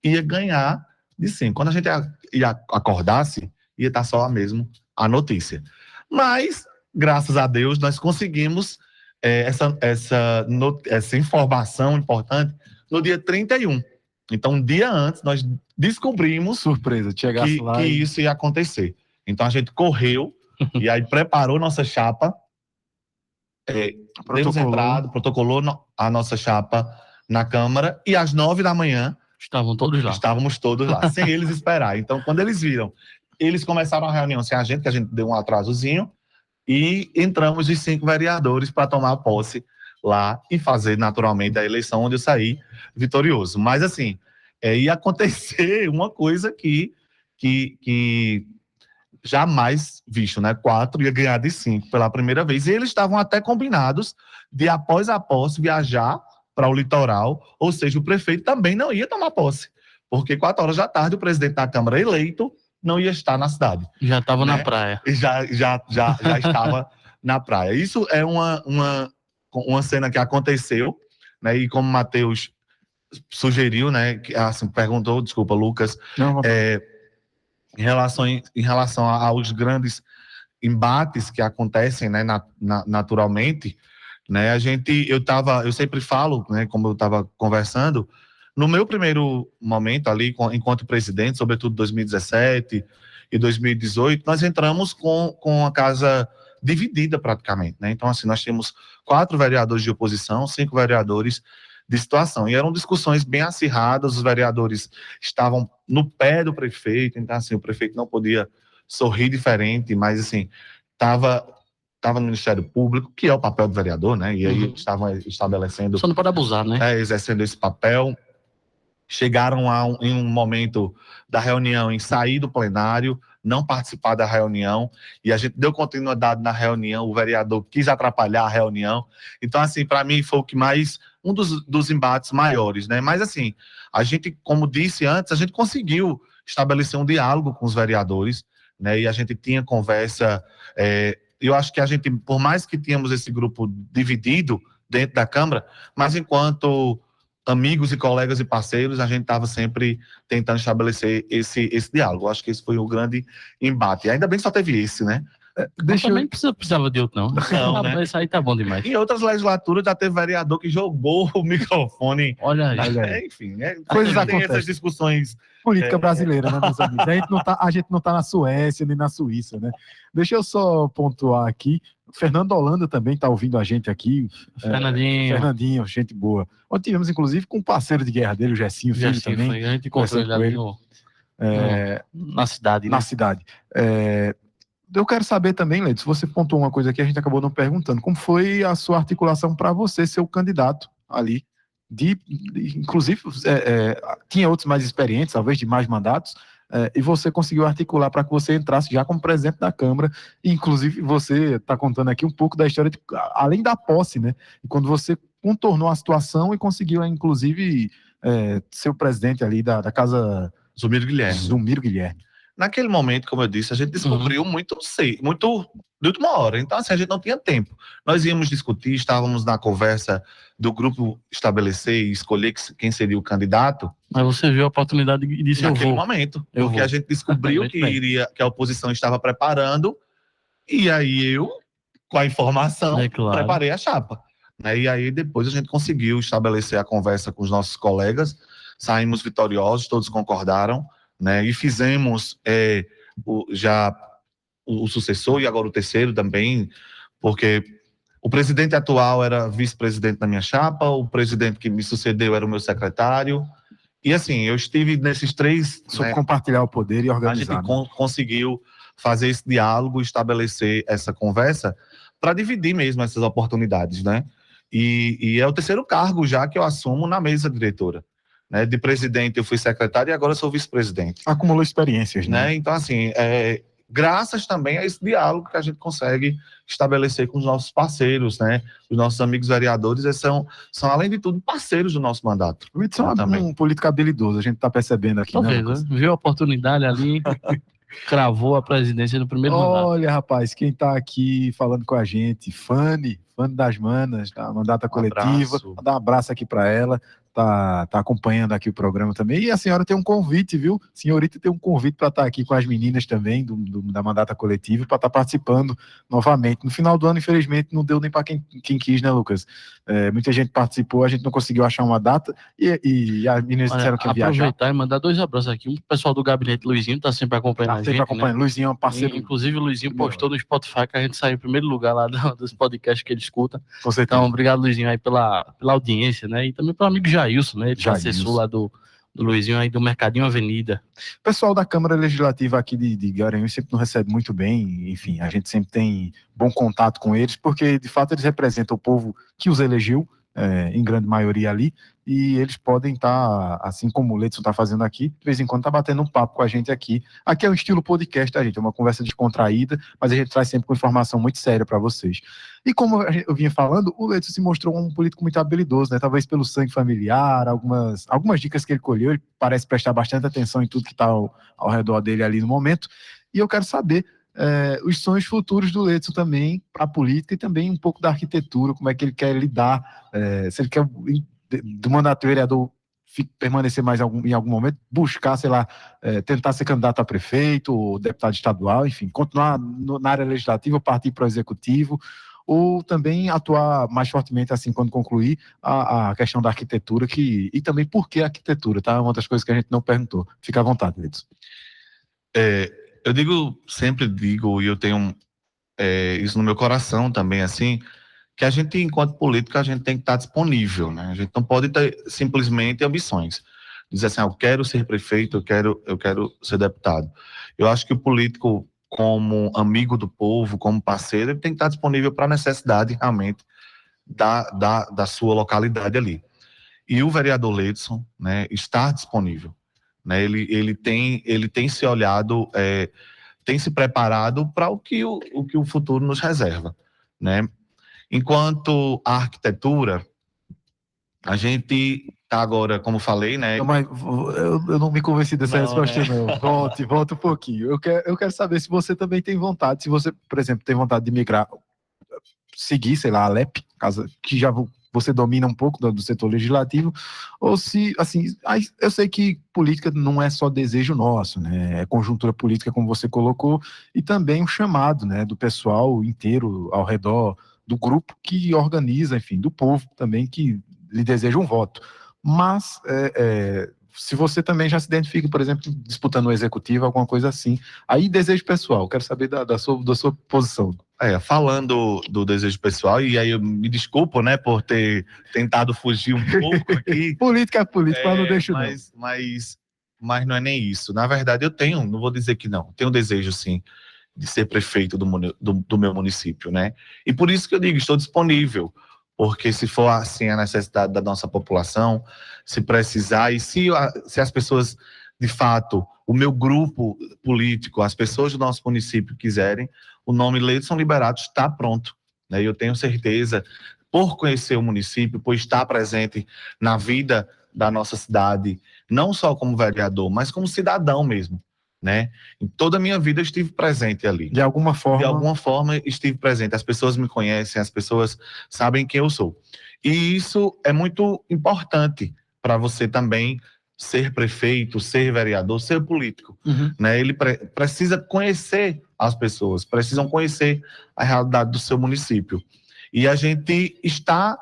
ia ganhar de 5. Quando a gente ia acordasse, ia estar só mesmo a notícia. Mas, graças a Deus, nós conseguimos essa informação importante no dia 31. Então, um dia antes, nós descobrimos surpresa, chegasse lá que isso ia acontecer. Então, a gente correu e aí preparou nossa chapa, protocolou a nossa chapa na Câmara e às 9 da manhã estávamos todos lá, sem eles esperar. Então, quando eles viram, eles começaram a reunião sem a gente, que a gente deu um atrasozinho, e entramos os 5 vereadores para tomar posse lá e fazer naturalmente a eleição onde eu saí vitorioso. Mas assim, ia acontecer uma coisa que jamais visto, né? 4 ia ganhar de 5 pela primeira vez. E eles estavam até combinados de, após a posse, viajar para o litoral, ou seja, o prefeito também não ia tomar posse, porque 4 horas da tarde o presidente da Câmara eleito não ia estar na cidade. Já estava na praia. Já estava na praia. Isso é uma cena que aconteceu, né? E como o Matheus sugeriu, né? Assim, perguntou, desculpa, Lucas, em relação aos grandes embates que acontecem, né? Naturalmente, né? Eu sempre falo, né? Como eu estava conversando, no meu primeiro momento ali, enquanto presidente, sobretudo 2017 e 2018, nós entramos com a casa dividida praticamente, né? Então, assim, nós tínhamos 4 vereadores de oposição, 5 vereadores de situação. E eram discussões bem acirradas, os vereadores estavam no pé do prefeito, então, assim, o prefeito não podia sorrir diferente, mas, assim, estava no Ministério Público, que é o papel do vereador, né? E aí estavam estabelecendo... Só não pode abusar, né? Exercendo esse papel. Chegaram em um momento da reunião em sair do plenário, não participar da reunião, e a gente deu continuidade na reunião, o vereador quis atrapalhar a reunião. Então, assim, para mim foi o que mais, um dos embates maiores, né? Mas, assim, a gente, como disse antes, a gente conseguiu estabelecer um diálogo com os vereadores, né? E a gente tinha conversa, eu acho que a gente, por mais que tínhamos esse grupo dividido dentro da Câmara, mas enquanto amigos e colegas e parceiros, a gente estava sempre tentando estabelecer esse diálogo. Eu acho que esse foi o grande embate. Ainda bem que só teve esse, né? Mas também precisava de outro, não. Não, né? Isso aí tá bom demais. Em outras legislaturas já teve vereador que jogou o microfone. Olha aí. Enfim, Coisas tem acontecem. essas discussões. Política brasileira, né, meus amigos? A gente não tá na Suécia nem na Suíça, né? Deixa eu só pontuar aqui. Fernando Holanda também está ouvindo a gente aqui. Fernandinho, gente boa. Ontem tivemos, inclusive, com um parceiro de guerra dele, o Gessinho Filho também. Foi, a gente encontrou ele ali na cidade. Na cidade. Eu quero saber também, Leite, se você pontuou uma coisa aqui, a gente acabou não perguntando. Como foi a sua articulação para você ser o candidato ali? Inclusive, tinha outros mais experientes, talvez de mais mandatos, e você conseguiu articular para que você entrasse já como presidente da Câmara. E, inclusive, você está contando aqui um pouco da história, além da posse, né? E quando você contornou a situação e conseguiu, inclusive, ser o presidente ali da Casa Zumiro Guilherme. Naquele momento, como eu disse, a gente descobriu muito de última hora. Então, assim, a gente não tinha tempo. Nós íamos discutir, estávamos na conversa do grupo estabelecer e escolher quem seria o candidato. Mas você viu a oportunidade de disse naquele momento. Porque a gente descobriu que a oposição estava preparando, e aí eu, com a informação, preparei a chapa. Né? E aí depois a gente conseguiu estabelecer a conversa com os nossos colegas, saímos vitoriosos, todos concordaram, né? E fizemos o sucessor e agora o terceiro também, porque o presidente atual era vice-presidente da minha chapa, o presidente que me sucedeu era o meu secretário, e assim, eu estive nesses três... Sobre compartilhar o poder e organizar. A gente conseguiu fazer esse diálogo, estabelecer essa conversa para dividir mesmo essas oportunidades, né? E é o terceiro cargo já que eu assumo na mesa diretora. Né, de presidente eu fui secretário e agora sou vice-presidente. Acumulou experiências, né? Então, assim, graças também a esse diálogo que a gente consegue estabelecer com os nossos parceiros, né? Os nossos amigos vereadores são além de tudo, parceiros do nosso mandato. O Edson é um político habilidoso, a gente está percebendo aqui. Talvez, né? Viu a oportunidade ali, cravou a presidência no primeiro mandato. Olha, rapaz, quem está aqui falando com a gente, Fanny das Manas, da Mandata Coletiva, vou dar um abraço aqui para ela. Tá acompanhando aqui o programa também. E a senhora tem um convite, viu? Senhorita tem um convite para estar aqui com as meninas também da Mandata Coletiva, para estar participando novamente. No final do ano, infelizmente, não deu nem para quem quis, né, Lucas? Muita gente participou, a gente não conseguiu achar uma data e as meninas disseram que iam viajar. Aproveitar e mandar 2 abraços aqui. O pessoal do Gabinete Luizinho tá sempre acompanhando a gente. Né? Luizinho é um parceiro. Inclusive, o Luizinho postou no Spotify que a gente saiu em primeiro lugar lá dos podcasts que ele escuta. Com certeza. Então, obrigado, Luizinho, aí pela audiência, né? E também pelo amigo Jailson, né? Ele é assessor lá do Luizinho aí do Mercadinho Avenida. O pessoal da Câmara Legislativa aqui de Garanhuns sempre nos recebe muito bem, enfim, a gente sempre tem bom contato com eles, porque de fato eles representam o povo que os elegeu, em grande maioria ali, e eles podem estar, assim como o Leidson está fazendo aqui, de vez em quando está batendo um papo com a gente aqui. Aqui é um estilo podcast, tá, gente? É uma conversa descontraída, mas a gente traz sempre com informação muito séria para vocês. E como eu vinha falando, o Leidson se mostrou um político muito habilidoso, né? Talvez pelo sangue familiar, algumas dicas que ele colheu, ele parece prestar bastante atenção em tudo que está ao redor dele ali no momento. E eu quero saber os sonhos futuros do Leidson também para a política e também um pouco da arquitetura, como é que ele quer lidar, se ele quer do mandato vereador permanecer mais em algum momento, buscar, sei lá, tentar ser candidato a prefeito ou deputado estadual, enfim, continuar na área legislativa, partir para o executivo, ou também atuar mais fortemente, assim, quando concluir a questão da arquitetura, e também por que a arquitetura, tá? Uma das coisas que a gente não perguntou. Fica à vontade, Leidson. Eu sempre digo, e eu tenho isso no meu coração também, assim, que a gente, enquanto político, a gente tem que estar disponível, né? A gente não pode ter simplesmente ambições. Dizer assim, eu quero ser prefeito, eu quero ser deputado. Eu acho que o político, como amigo do povo, como parceiro, ele tem que estar disponível para a necessidade, realmente, da sua localidade ali. E o vereador Leidson, né, está disponível. Né, ele tem se olhado, tem se preparado para o que o futuro nos reserva, né? Enquanto a arquitetura, a gente está agora, como falei, né? Não, mas eu não me convenci dessa resposta, né? Não. Volta um pouquinho. Eu quero saber se você também tem vontade, se você, por exemplo, tem vontade de migrar, seguir, sei lá, a LEP, que já você domina um pouco do setor legislativo, ou se, assim, eu sei que política não é só desejo nosso, né? É conjuntura política, como você colocou, e também um chamado, né, do pessoal inteiro ao redor do grupo que organiza, enfim, do povo também que lhe deseja um voto. Mas se você também já se identifica, por exemplo, disputando o executivo, alguma coisa assim, aí desejo pessoal, quero saber da sua posição. Falando do desejo pessoal, e aí eu me desculpo, né, por ter tentado fugir um pouco aqui. Política é política, mas não deixo mas não é nem isso. Na verdade, eu tenho, não vou dizer que não, tenho desejo sim de ser prefeito do meu município, né? E por isso que eu digo, estou disponível, porque se for assim a necessidade da nossa população, se precisar, e se as pessoas, de fato, o meu grupo político, as pessoas do nosso município quiserem, o nome Leidson Liberato está pronto, né? Eu tenho certeza, por conhecer o município, por estar presente na vida da nossa cidade, não só como vereador, mas como cidadão mesmo, né? Em toda a minha vida eu estive presente ali. De alguma forma estive presente. As pessoas me conhecem, as pessoas sabem quem eu sou. E isso é muito importante para você também ser prefeito, ser vereador, ser político, né? Ele precisa conhecer as pessoas, precisam conhecer a realidade do seu município. E a gente está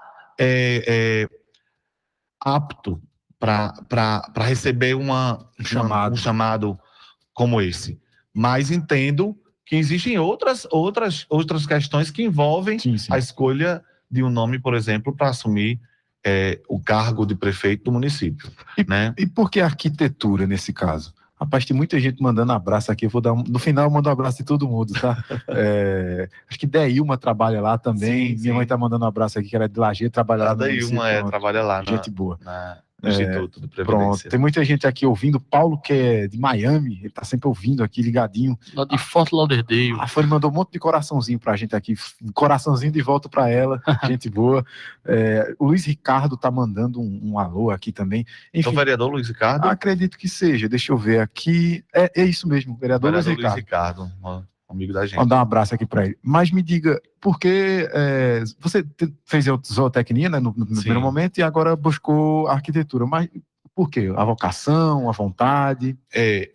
apto para receber um chamado como esse. Mas entendo que existem outras questões que envolvem a escolha de um nome, por exemplo, para assumir o cargo de prefeito do município. Né? E por que arquitetura nesse caso? Rapaz, tem muita gente mandando abraço aqui, no final eu mando um abraço de todo mundo, tá? Acho que Deilma trabalha lá também, minha mãe tá mandando um abraço aqui, que ela é de Lajeado, trabalha lá no município. Deilma trabalha lá. Gente boa. No Instituto de Previdência. Pronto, tem muita gente aqui ouvindo. Paulo, que é de Miami, ele tá sempre ouvindo aqui, ligadinho. Lá de Fort Lauderdale. A Fanny mandou um monte de coraçãozinho pra gente aqui, coraçãozinho de volta pra ela, gente boa. O Luiz Ricardo tá mandando um alô aqui também. Enfim, o vereador Luiz Ricardo? Acredito que seja, deixa eu ver aqui. É isso mesmo, vereador Luiz Ricardo, amigo da gente. Vou dar um abraço aqui para ele. Mas me diga, por que você fez zootecnia, né, no primeiro momento, e agora buscou arquitetura, mas por quê? A vocação, a vontade?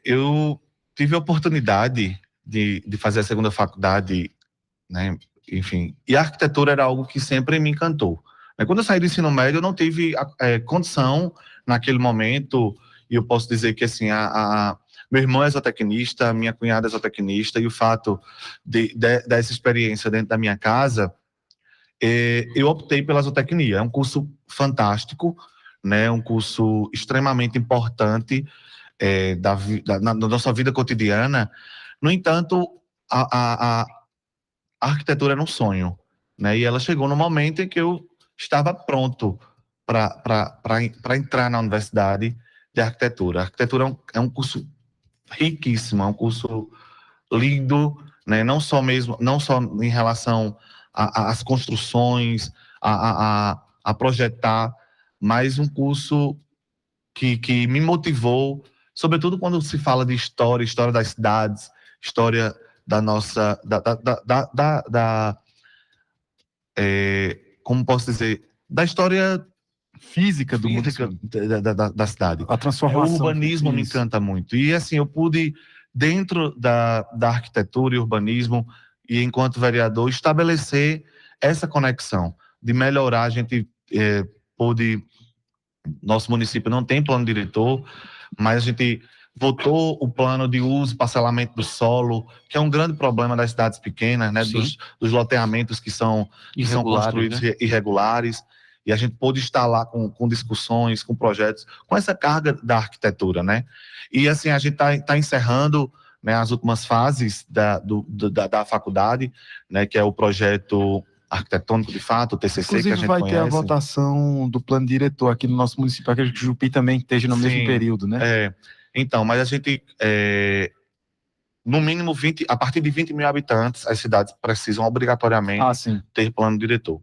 Eu tive a oportunidade de fazer a segunda faculdade, né, enfim, e a arquitetura era algo que sempre me encantou. Quando eu saí do ensino médio, eu não tive condição naquele momento, e eu posso dizer que assim, meu irmão é zootecnista, minha cunhada é zootecnista, e o fato dessa experiência dentro da minha casa, eu optei pela zootecnia. É um curso fantástico, né? Um curso extremamente importante na nossa vida cotidiana. No entanto, a arquitetura era um sonho, né? E ela chegou no momento em que eu estava pronto para entrar na universidade de arquitetura. A arquitetura é um curso riquíssimo, é um curso lindo, né? Não só em relação às construções, a projetar, mas um curso que me motivou, sobretudo quando se fala de história das cidades, história da nossa, como posso dizer, da história física da cidade. A transformação. O urbanismo me encanta muito. E assim, eu pude, dentro da arquitetura e urbanismo, e enquanto vereador, estabelecer essa conexão, de melhorar. A gente pôde... Nosso município não tem plano diretor, mas a gente votou o plano de uso e parcelamento do solo, que é um grande problema das cidades pequenas, né? Dos loteamentos que são construídos, né? Irregulares. E a gente pôde estar lá com discussões, com projetos, com essa carga da arquitetura, né? E assim, a gente tá encerrando, né, as últimas fases da faculdade, né, que é o projeto arquitetônico de fato, o TCC. Inclusive, que a gente vai conhece. ter a votação do plano diretor aqui no nosso município, acredito que o Jupi também esteja no mesmo período, né? Então, mas a gente, no mínimo, a partir de 20 mil habitantes, as cidades precisam obrigatoriamente ter plano diretor.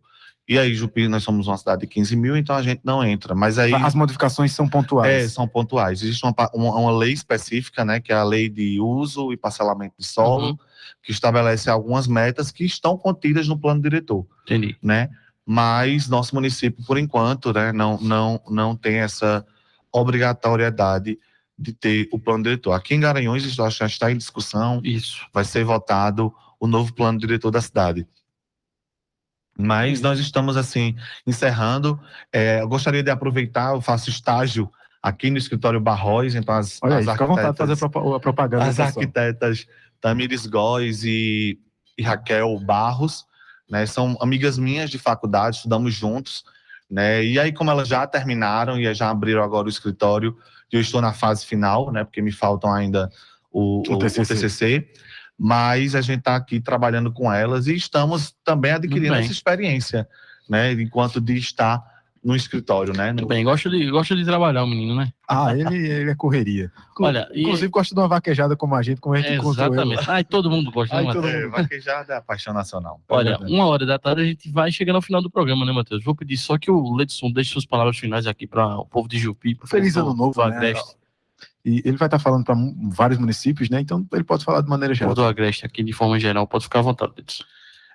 E aí, Jupi, nós somos uma cidade de 15 mil, então a gente não entra. Mas aí... As modificações são pontuais. São pontuais. Existe uma lei específica, né, que é a lei de uso e parcelamento de solo, que estabelece algumas metas que estão contidas no plano diretor. Entendi. Né? mas nosso município, por enquanto, né, não tem essa obrigatoriedade de ter o plano diretor. Aqui em Garanhuns, isso já está em discussão, Isso. vai ser votado o novo plano diretor da cidade. Mas nós estamos, assim, encerrando. Eu gostaria de aproveitar, eu faço estágio aqui no escritório Barróis, então Olha aí, fica à vontade de fazer a propaganda. as pessoal. arquitetas Tamires Góes e Raquel Barros, né, são amigas minhas de faculdade, estudamos juntos, né, e aí como elas já terminaram e já abriram agora o escritório, eu estou na fase final, né, porque me faltam ainda o TCC, mas a gente está aqui trabalhando com elas e estamos também adquirindo bem. essa experiência, né, enquanto de estar no escritório, né. Muito bem, gosta de trabalhar o menino, né? Ele é correria. Olha, Inclusive gosta de uma vaquejada como a gente encontrou. Exatamente. Ai, todo mundo gosta, né, Matheus? Vaquejada é a paixão nacional. Olha, 1h da tarde a gente vai chegando ao final do programa, né, Matheus? Vou pedir só que o Ledson deixe suas palavras finais aqui para o povo de Jupi. Feliz ano novo, do né? Agreste. E ele vai estar falando para vários municípios, né? Então ele pode falar de maneira geral. Do Agreste aqui de forma geral, pode ficar à vontade, Ledson.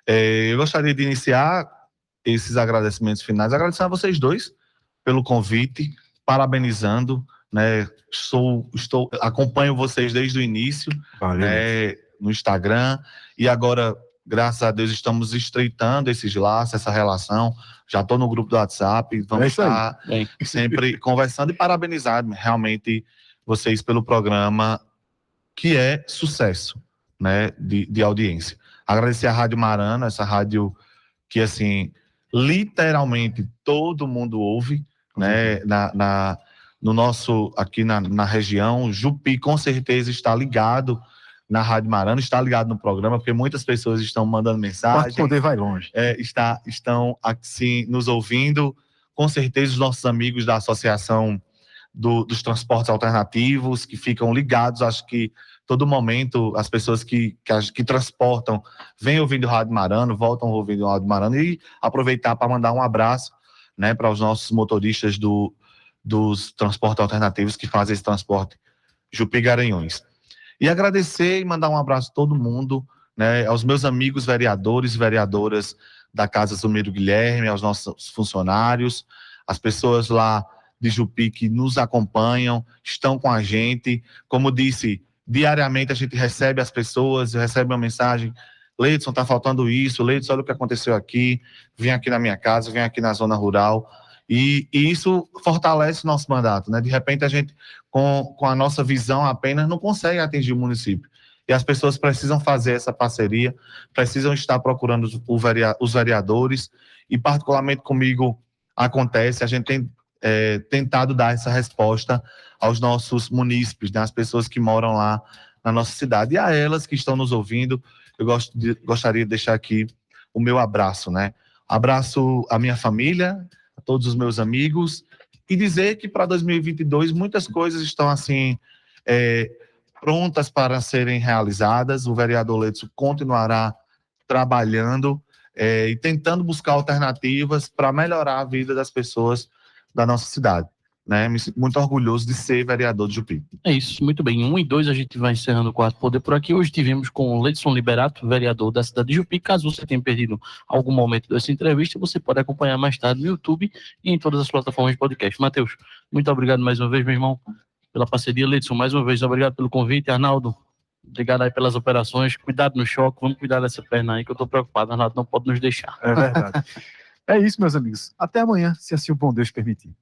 Eu gostaria de iniciar esses agradecimentos finais, agradecendo a vocês dois pelo convite, parabenizando, né? Acompanho vocês desde o início, né, no Instagram, e agora, graças a Deus, estamos estreitando esses laços, essa relação. Já estou no grupo do WhatsApp, vamos estar sempre conversando e parabenizar realmente vocês pelo programa, que é sucesso, né, de audiência. Agradecer a Rádio Marano, essa rádio que, assim, literalmente todo mundo ouve, né, no nosso, aqui na região. Jupi com certeza está ligado na Rádio Marano, está ligado no programa, porque muitas pessoas estão mandando mensagem. O poder vai longe. Estão assim nos ouvindo, com certeza os nossos amigos da Associação dos Transportes Alternativos, que ficam ligados, acho que todo momento as pessoas que transportam vêm ouvindo o Rádio Marano, voltam ouvindo o Rádio Marano, e aproveitar para mandar um abraço, né, para os nossos motoristas dos transportes alternativos que fazem esse transporte Jupi Garanhuns. E agradecer e mandar um abraço a todo mundo, né, aos meus amigos vereadores e vereadoras da Casa Zumiro Guilherme, aos nossos funcionários, as pessoas lá de Jupi que nos acompanham, estão com a gente. Como disse, diariamente a gente recebe as pessoas, recebe uma mensagem: Ledson, está faltando isso, Ledson, olha o que aconteceu aqui, vem aqui na minha casa, vem aqui na zona rural, e isso fortalece o nosso mandato, né? De repente a gente, com a nossa visão apenas, não consegue atingir o município, e as pessoas precisam fazer essa parceria, precisam estar procurando os vereadores, e particularmente comigo acontece, a gente tem tentado dar essa resposta aos nossos munícipes, né? As pessoas que moram lá na nossa cidade, e a elas que estão nos ouvindo, eu gostaria de deixar aqui o meu abraço, né? Abraço a minha família, a todos os meus amigos, e dizer que para 2022 muitas coisas estão assim prontas para serem realizadas. O vereador Ledson continuará trabalhando e tentando buscar alternativas para melhorar a vida das pessoas da nossa cidade, né? Me sinto muito orgulhoso de ser vereador de Jupi. É isso, muito bem. 1 e 2 a gente vai encerrando o Quarto Poder por aqui. Hoje tivemos com o Ledson Liberato, vereador da cidade de Jupi. Caso você tenha perdido algum momento dessa entrevista, você pode acompanhar mais tarde no YouTube e em todas as plataformas de podcast. Matheus, muito obrigado mais uma vez, meu irmão, pela parceria. Ledson, mais uma vez, obrigado pelo convite. Arnaldo, obrigado aí pelas operações. Cuidado no choque, vamos cuidar dessa perna aí que eu tô preocupado. Arnaldo não pode nos deixar. É verdade. É isso, meus amigos. Até amanhã, se assim o bom Deus permitir.